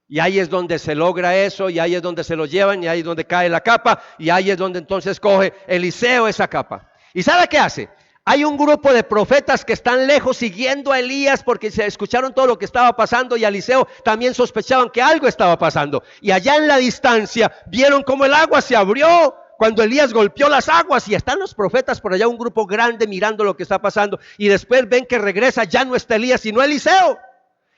[SPEAKER 3] Y ahí es donde se logra eso, y ahí es donde se lo llevan, y ahí es donde cae la capa, y ahí es donde entonces coge Eliseo esa capa. ¿Y sabe qué hace? Hay un grupo de profetas que están lejos siguiendo a Elías porque se escucharon todo lo que estaba pasando y a Eliseo también sospechaban que algo estaba pasando. Y allá en la distancia vieron cómo el agua se abrió cuando Elías golpeó las aguas y están los profetas por allá, un grupo grande mirando lo que está pasando. Y después ven que regresa, ya no está Elías sino Eliseo.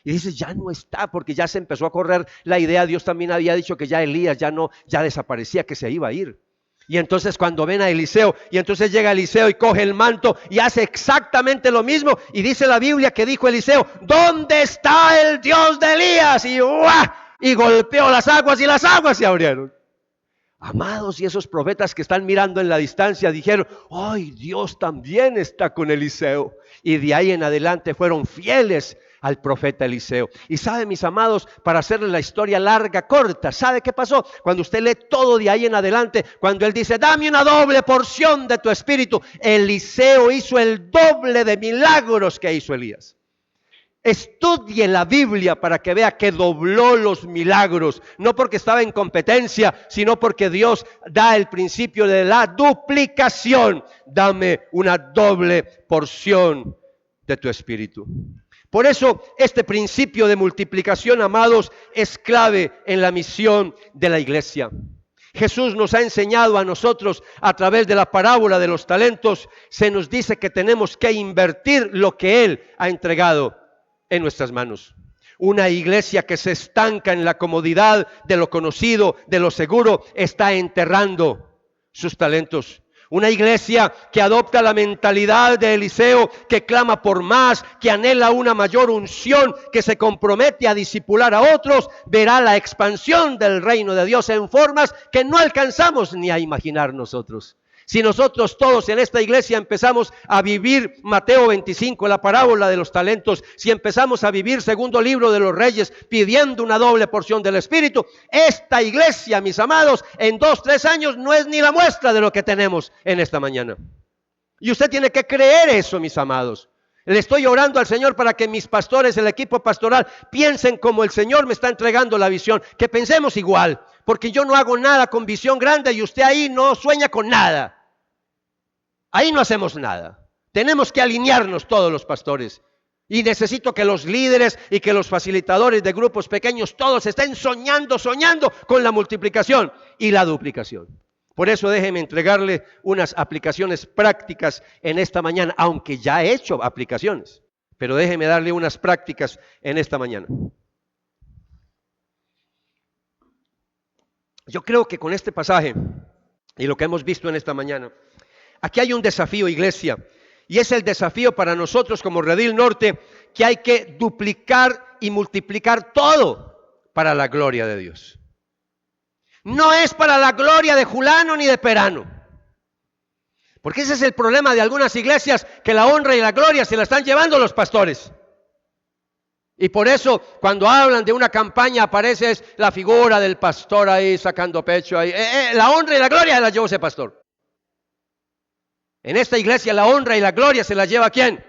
[SPEAKER 3] Y dice, ya no está, porque ya se empezó a correr la idea. Dios también había dicho que ya Elías ya desaparecía, que se iba a ir. Y entonces cuando ven a Eliseo, y entonces llega Eliseo y coge el manto y hace exactamente lo mismo. Y dice la Biblia que dijo Eliseo, ¿dónde está el Dios de Elías? Y ¡guau! Y golpeó las aguas y las aguas se abrieron. Amados, y esos profetas que están mirando en la distancia dijeron, ¡ay, Dios también está con Eliseo! Y de ahí en adelante fueron fieles al profeta Eliseo. Y sabe, mis amados, para hacerle la historia larga, corta, ¿sabe qué pasó? Cuando usted lee todo de ahí en adelante, cuando él dice, dame una doble porción de tu espíritu, Eliseo hizo el doble de milagros que hizo Elías. Estudie la Biblia para que vea que dobló los milagros, no porque estaba en competencia, sino porque Dios da el principio de la duplicación. Dame una doble porción de tu espíritu. Por eso este principio de multiplicación, amados, es clave en la misión de la iglesia. Jesús nos ha enseñado a nosotros a través de la parábola de los talentos, se nos dice que tenemos que invertir lo que Él ha entregado en nuestras manos. Una iglesia que se estanca en la comodidad de lo conocido, de lo seguro, está enterrando sus talentos. Una iglesia que adopta la mentalidad de Eliseo, que clama por más, que anhela una mayor unción, que se compromete a discipular a otros, verá la expansión del reino de Dios en formas que no alcanzamos ni a imaginar nosotros. Si nosotros todos en esta iglesia empezamos a vivir Mateo 25, la parábola de los talentos, si empezamos a vivir segundo libro de los Reyes, pidiendo una doble porción del Espíritu, esta iglesia, mis amados, en 2-3 años no es ni la muestra de lo que tenemos en esta mañana. Y usted tiene que creer eso, mis amados. Le estoy orando al Señor para que mis pastores, el equipo pastoral, piensen como el Señor me está entregando la visión, que pensemos igual, porque yo no hago nada con visión grande y usted ahí no sueña con nada. Ahí no hacemos nada. Tenemos que alinearnos todos los pastores. Y necesito que los líderes y que los facilitadores de grupos pequeños todos estén soñando con la multiplicación y la duplicación. Por eso déjeme entregarle unas aplicaciones prácticas en esta mañana, aunque ya he hecho aplicaciones. Pero déjeme darle unas prácticas en esta mañana. Yo creo que con este pasaje y lo que hemos visto en esta mañana, aquí hay un desafío, iglesia, y es el desafío para nosotros como Redil Norte, que hay que duplicar y multiplicar todo para la gloria de Dios. No es para la gloria de Julano ni de Perano, porque ese es el problema de algunas iglesias, que la honra y la gloria se la están llevando los pastores. Y por eso cuando hablan de una campaña aparece la figura del pastor ahí sacando pecho ahí. La honra y la gloria se la llevó ese pastor. En esta iglesia la honra y la gloria se la lleva ¿quién?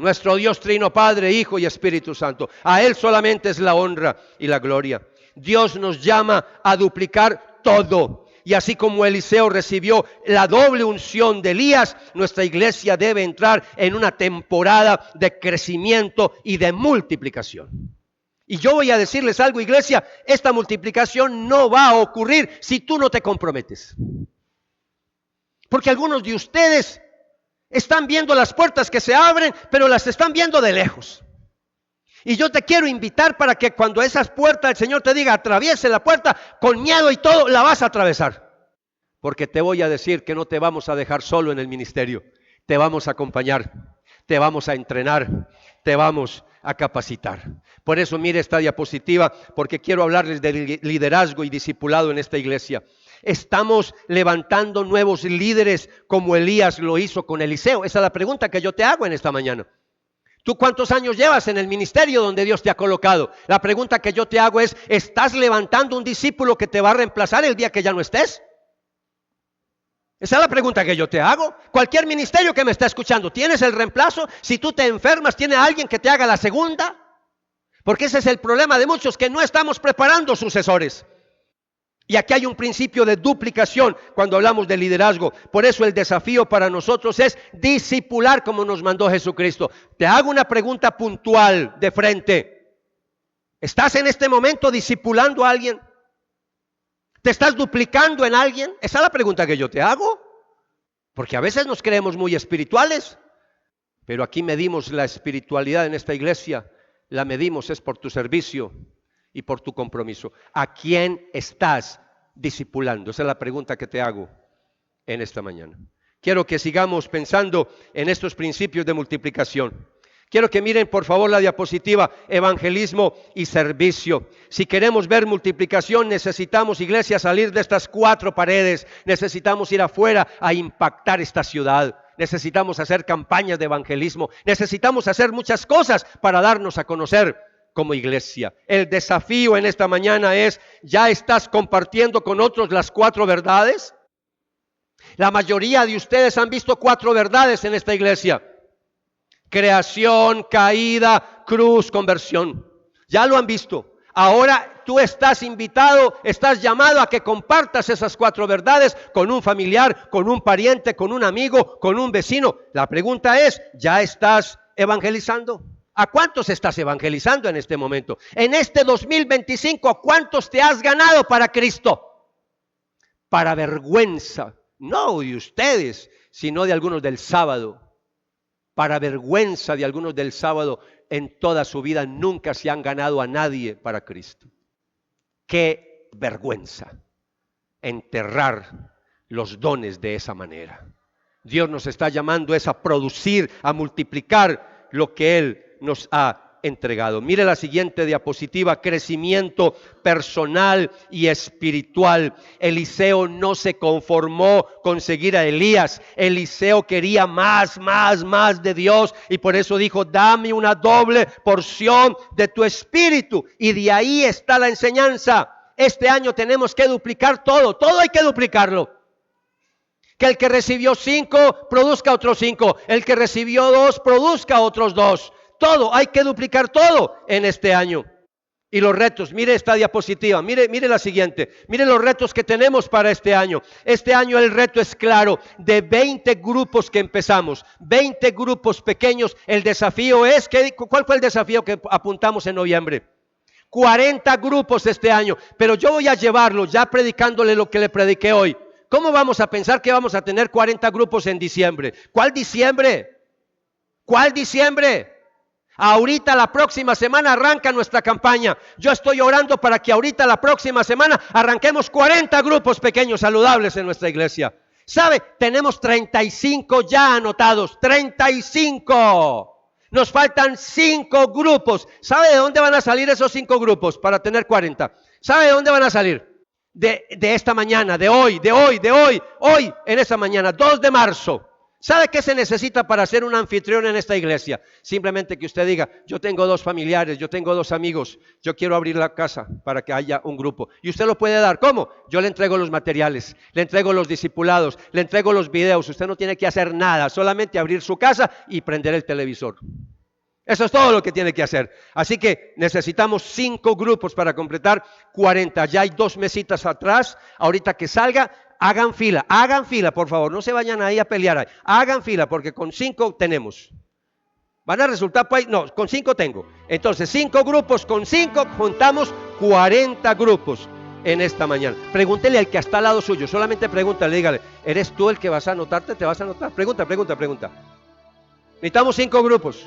[SPEAKER 3] nuestro Dios Trino, Padre, Hijo y Espíritu Santo. A Él solamente es la honra y la gloria. Dios nos llama a duplicar todo. Y así como Eliseo recibió la doble unción de Elías, nuestra iglesia debe entrar en una temporada de crecimiento y de multiplicación. Y yo voy a decirles algo, iglesia, esta multiplicación no va a ocurrir si tú no te comprometes. Porque algunos de ustedes están viendo las puertas que se abren, pero las están viendo de lejos. Y yo te quiero invitar para que cuando esas puertas el Señor te diga, atraviese la puerta, con miedo y todo, la vas a atravesar. Porque te voy a decir que no te vamos a dejar solo en el ministerio. Te vamos a acompañar, te vamos a entrenar, te vamos a capacitar. Por eso mire esta diapositiva, porque quiero hablarles de liderazgo y discipulado en esta iglesia. Estamos levantando nuevos líderes como Elías lo hizo con Eliseo. Esa es la pregunta que yo te hago en esta mañana. ¿Tú cuántos años llevas en el ministerio donde Dios te ha colocado? La pregunta que yo te hago es, ¿estás levantando un discípulo que te va a reemplazar el día que ya no estés? Esa es la pregunta que yo te hago. Cualquier ministerio que me está escuchando, ¿tienes el reemplazo? Si tú te enfermas, ¿tiene alguien que te haga la segunda? Porque ese es el problema de muchos, que no estamos preparando sucesores. Y aquí hay un principio de duplicación cuando hablamos de liderazgo. Por eso el desafío para nosotros es discipular como nos mandó Jesucristo. Te hago una pregunta puntual de frente. ¿Estás en este momento discipulando a alguien? ¿Te estás duplicando en alguien? Esa es la pregunta que yo te hago. Porque a veces nos creemos muy espirituales. Pero aquí medimos la espiritualidad en esta iglesia. La medimos es por tu servicio y por tu compromiso. ¿A quién estás discipulando? Esa es la pregunta que te hago en esta mañana. Quiero que sigamos pensando en estos principios de multiplicación. Quiero que miren por favor la diapositiva, evangelismo y servicio. Si queremos ver multiplicación, necesitamos, iglesia, salir de estas 4 paredes. Necesitamos ir afuera a impactar esta ciudad. Necesitamos hacer campañas de evangelismo. Necesitamos hacer muchas cosas para darnos a conocer como iglesia. El desafío en esta mañana es, ¿ya estás compartiendo con otros las 4 verdades? La mayoría de ustedes han visto 4 verdades en esta iglesia. Creación, caída, cruz, conversión. Ya lo han visto. Ahora tú estás invitado, estás llamado a que compartas esas 4 verdades con un familiar, con un pariente, con un amigo, con un vecino. La pregunta es, ¿ya estás evangelizando? ¿A cuántos estás evangelizando en este momento? En este 2025, ¿a cuántos te has ganado para Cristo? Para vergüenza, no de ustedes, sino de algunos del sábado. Para vergüenza de algunos del sábado, en toda su vida nunca se han ganado a nadie para Cristo. Qué vergüenza enterrar los dones de esa manera. Dios nos está llamando es a producir, a multiplicar lo que Él nos ha entregado. Mire la siguiente diapositiva, crecimiento personal y espiritual. Eliseo no se conformó con seguir a Elías. Eliseo quería más de Dios y por eso dijo, dame una doble porción de tu espíritu. Y de ahí está la enseñanza. Este año tenemos que duplicar todo hay que duplicarlo. Que el que recibió 5 produzca otros 5, el que recibió 2 produzca otros 2. Todo, hay que duplicar todo en este año. Y los retos, mire esta diapositiva, mire la siguiente, mire los retos que tenemos para este año. Este año el reto es claro, de 20 grupos que empezamos, 20 grupos pequeños. El desafío es, ¿cuál fue el desafío que apuntamos en noviembre? 40 grupos este año, pero yo voy a llevarlo ya predicándole lo que le prediqué hoy. ¿Cómo vamos a pensar que vamos a tener 40 grupos en diciembre? ¿Cuál diciembre? ¿Cuál diciembre? Ahorita la próxima semana arranca nuestra campaña. Yo estoy orando para que ahorita la próxima semana arranquemos 40 grupos pequeños saludables en nuestra iglesia. ¿Sabe? Tenemos 35 ya anotados. 35. Nos faltan 5 grupos. ¿Sabe de dónde van a salir esos 5 grupos para tener 40? ¿Sabe de dónde van a salir? De esta mañana, de hoy, en esta mañana, 2 de marzo. ¿Sabe qué se necesita para ser un anfitrión en esta iglesia? Simplemente que usted diga, yo tengo 2 familiares, yo tengo 2 amigos, yo quiero abrir la casa para que haya un grupo. Y usted lo puede dar, ¿cómo? Yo le entrego los materiales, le entrego los discipulados, le entrego los videos. Usted no tiene que hacer nada, solamente abrir su casa y prender el televisor. Eso es todo lo que tiene que hacer. Así que necesitamos 5 grupos para completar 40. Ya hay 2 mesitas atrás. Ahorita que salga, hagan fila, por favor. No se vayan ahí a pelear ahí. Hagan fila porque con 5 tenemos. ¿Van a resultar? Pues, no, con 5 tengo. Entonces, 5 grupos, con 5 juntamos 40 grupos en esta mañana. Pregúntele al que está al lado suyo, solamente pregúntale, dígale, ¿eres tú el que vas a anotarte? ¿Te vas a anotar? Pregunta. Necesitamos 5 grupos.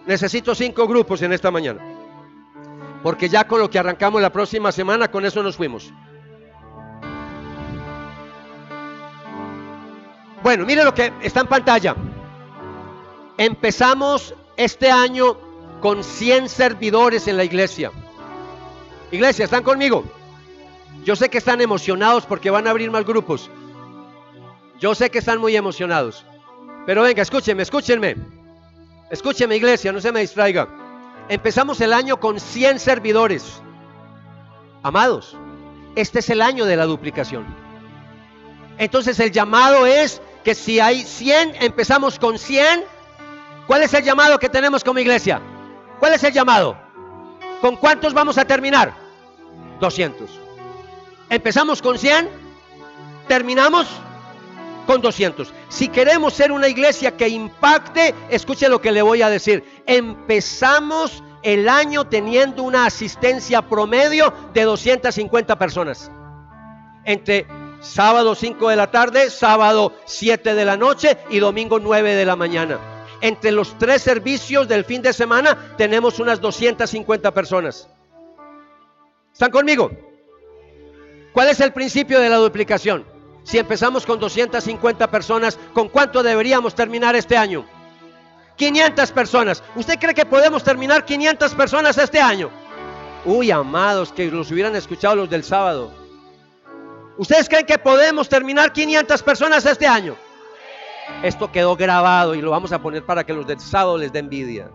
[SPEAKER 3] Necesito 5 grupos en esta mañana. Porque ya con lo que arrancamos la próxima semana, con eso nos fuimos. Bueno, mire lo que está en pantalla. Empezamos este año con 100 servidores en la iglesia. Iglesia, ¿están conmigo? Yo sé que están emocionados porque van a abrir más grupos. Yo sé que están muy emocionados. Pero venga, escúchenme. Escúcheme, iglesia, no se me distraiga. Empezamos el año con 100 servidores. Amados, este es el año de la duplicación. Entonces el llamado es que si hay 100, empezamos con 100. ¿Cuál es el llamado que tenemos como iglesia? ¿Cuál es el llamado? ¿Con cuántos vamos a terminar? 200. Empezamos con 100, terminamos con 200. Si queremos ser una iglesia que impacte, escuche lo que le voy a decir. Empezamos el año teniendo una asistencia promedio de 250 personas. Entre sábado 5 de la tarde, sábado 7 de la noche y domingo 9 de la mañana. Entre los 3 servicios del fin de semana tenemos unas 250 personas. ¿Están conmigo? ¿Cuál es el principio de la duplicación? Si empezamos con 250 personas, ¿con cuánto deberíamos terminar este año? 500 personas. ¿Usted cree que podemos terminar 500 personas este año? Uy, amados, que los hubieran escuchado los del sábado. ¿Ustedes creen que podemos terminar 500 personas este año? Esto quedó grabado y lo vamos a poner para que los del sábado les dé envidia.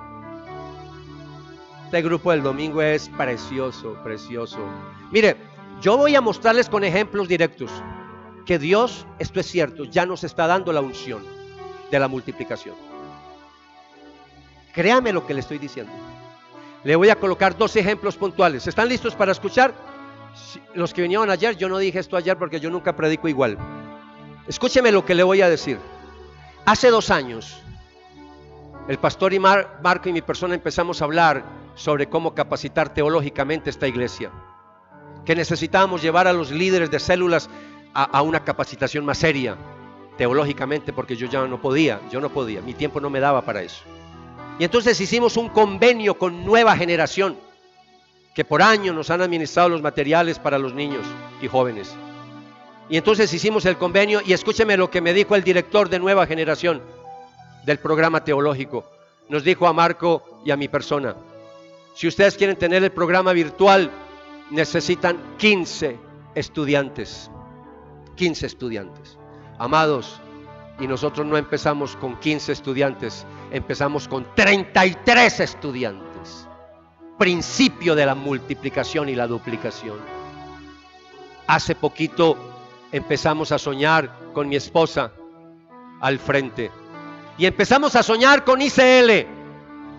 [SPEAKER 3] Este grupo del domingo es precioso. Mire, yo voy a mostrarles con ejemplos directos que Dios, esto es cierto, ya nos está dando la unción de la multiplicación. Créame lo que le estoy diciendo. Le voy a colocar 2 ejemplos puntuales. ¿Están listos para escuchar? Los que vinieron ayer, yo no dije esto ayer porque yo nunca predico igual. Escúcheme lo que le voy a decir. Hace 2 años, el pastor y Marco y mi persona empezamos a hablar sobre cómo capacitar teológicamente esta iglesia. Que necesitábamos llevar a los líderes de células a una capacitación más seria, teológicamente, porque yo no podía, mi tiempo no me daba para eso. Y entonces hicimos un convenio con Nueva Generación, que por años nos han administrado los materiales para los niños y jóvenes. Y entonces hicimos el convenio, y escúcheme lo que me dijo el director de Nueva Generación del programa teológico. Nos dijo a Marco y a mi persona: si ustedes quieren tener el programa virtual, necesitan 15 estudiantes. 15 estudiantes. Amados, y nosotros no empezamos con 15 estudiantes, empezamos con 33 estudiantes. Principio de la multiplicación y la duplicación. Hace poquito empezamos a soñar con mi esposa al frente. Y empezamos a soñar con ICL,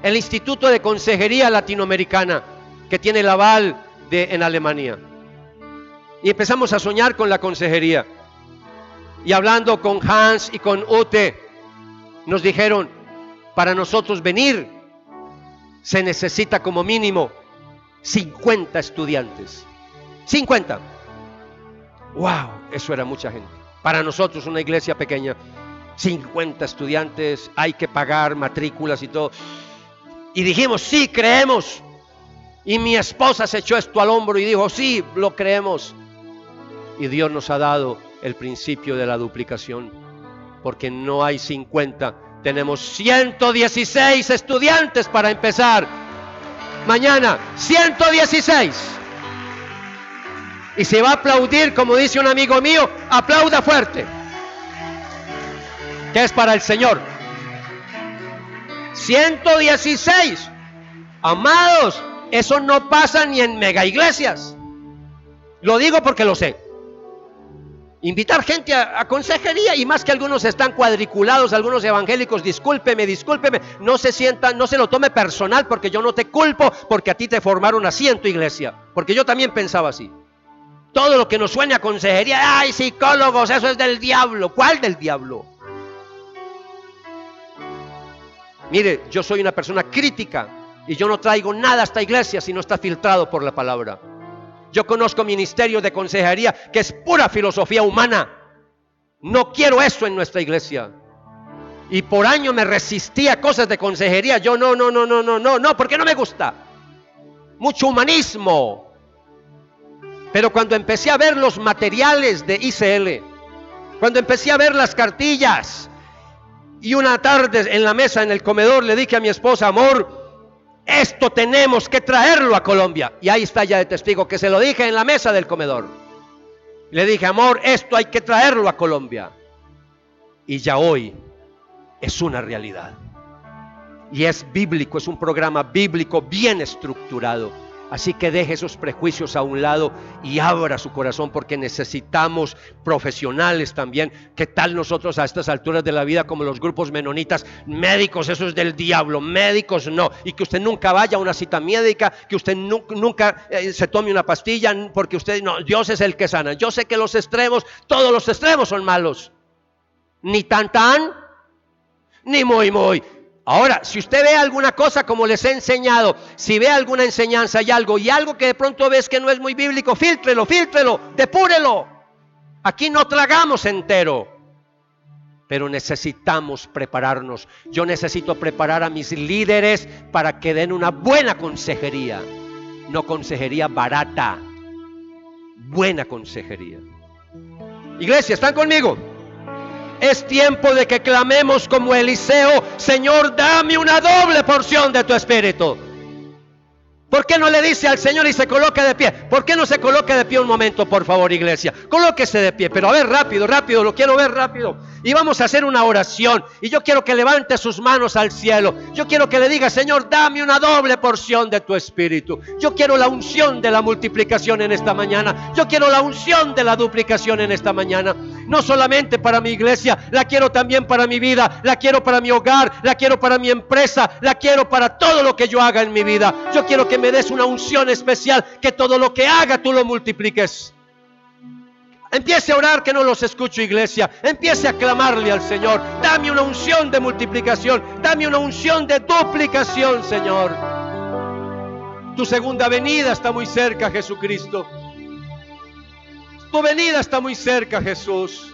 [SPEAKER 3] el Instituto de Consejería Latinoamericana, que tiene el aval en Alemania. Y empezamos a soñar con la consejería. Y hablando con Hans y con Ute, nos dijeron, para nosotros venir, se necesita como mínimo 50 estudiantes. 50. ¡Wow! Eso era mucha gente. Para nosotros, una iglesia pequeña, 50 estudiantes, hay que pagar matrículas y todo. Y dijimos, sí, creemos. Y mi esposa se echó esto al hombro y dijo, sí, lo creemos. Y Dios nos ha dado el principio de la duplicación, porque no hay 50, tenemos 116 estudiantes para empezar. Mañana, 116. Y se va a aplaudir, como dice un amigo mío, aplauda fuerte, que es para el Señor. 116. Amados, eso no pasa ni en mega iglesias. Lo digo porque lo sé. Invitar gente a consejería, y más que algunos están cuadriculados, algunos evangélicos, discúlpeme, no se sienta, no se lo tome personal, porque yo no te culpo, porque a ti te formaron así en tu iglesia, porque yo también pensaba así. Todo lo que nos suene a consejería, ay, psicólogos, eso es del diablo. ¿Cuál del diablo? Mire, yo soy una persona crítica y yo no traigo nada a esta iglesia si no está filtrado por la palabra. Yo conozco ministerios de consejería que es pura filosofía humana. No quiero eso en nuestra iglesia. Y por años me resistí a cosas de consejería. Yo no, porque no me gusta. Mucho humanismo. Pero cuando empecé a ver los materiales de ICL, cuando empecé a ver las cartillas, y una tarde en la mesa, en el comedor, le dije a mi esposa, amor, esto tenemos que traerlo a Colombia. Y ahí está ya de testigo que se lo dije en la mesa del comedor. Le dije, amor, esto hay que traerlo a Colombia. Y ya hoy es una realidad. Y es bíblico, es un programa bíblico bien estructurado. Así que deje esos prejuicios a un lado y abra su corazón, porque necesitamos profesionales también. ¿Qué tal nosotros a estas alturas de la vida, como los grupos menonitas? Médicos, eso es del diablo, médicos no. Y que usted nunca vaya a una cita médica, que usted nunca se tome una pastilla, porque usted, no, Dios es el que sana. Yo sé que los extremos, todos los extremos son malos. Ni tan, ni muy. Ahora, si usted ve alguna cosa como les he enseñado, si ve alguna enseñanza y algo que de pronto ves que no es muy bíblico, fíltrelo, depúrelo. Aquí no tragamos entero, pero necesitamos prepararnos. Yo necesito preparar a mis líderes para que den una buena consejería, no consejería barata, buena consejería. Iglesia, ¿están conmigo? Es tiempo de que clamemos como Eliseo: Señor, dame una doble porción de tu espíritu. ¿Por qué no le dice al Señor y se coloca de pie? ¿Por qué no se coloca de pie un momento, por favor, iglesia? Colóquese de pie, pero a ver, rápido, lo quiero ver rápido. Y vamos a hacer una oración. Y yo quiero que levante sus manos al cielo. Yo quiero que le diga: Señor, dame una doble porción de tu espíritu. Yo quiero la unción de la multiplicación en esta mañana. Yo quiero la unción de la duplicación en esta mañana. No solamente para mi iglesia, la quiero también para mi vida, la quiero para mi hogar, la quiero para mi empresa, la quiero para todo lo que yo haga en mi vida. Yo quiero que me des una unción especial, que todo lo que haga tú lo multipliques. Empiece a orar, que no los escucho, iglesia. Empiece a clamarle al Señor: dame una unción de multiplicación, dame una unción de duplicación, Señor. Tu segunda venida está muy cerca, Jesucristo. Tu venida está muy cerca, Jesús.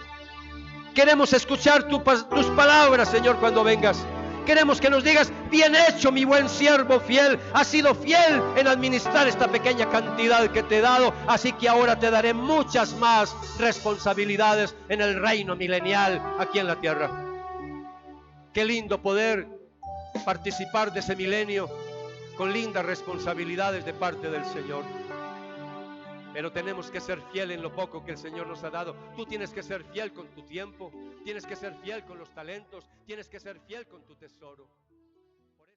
[SPEAKER 3] Queremos escuchar tus palabras, Señor, cuando vengas. Queremos que nos digas: bien hecho, mi buen siervo fiel, has sido fiel en administrar esta pequeña cantidad que te he dado, así que ahora te daré muchas más responsabilidades en el reino milenial aquí en la tierra. Qué lindo poder participar de ese milenio con lindas responsabilidades de parte del Señor. Pero tenemos que ser fiel en lo poco que el Señor nos ha dado. Tú tienes que ser fiel con tu tiempo, tienes que ser fiel con los talentos, tienes que ser fiel con tu tesoro.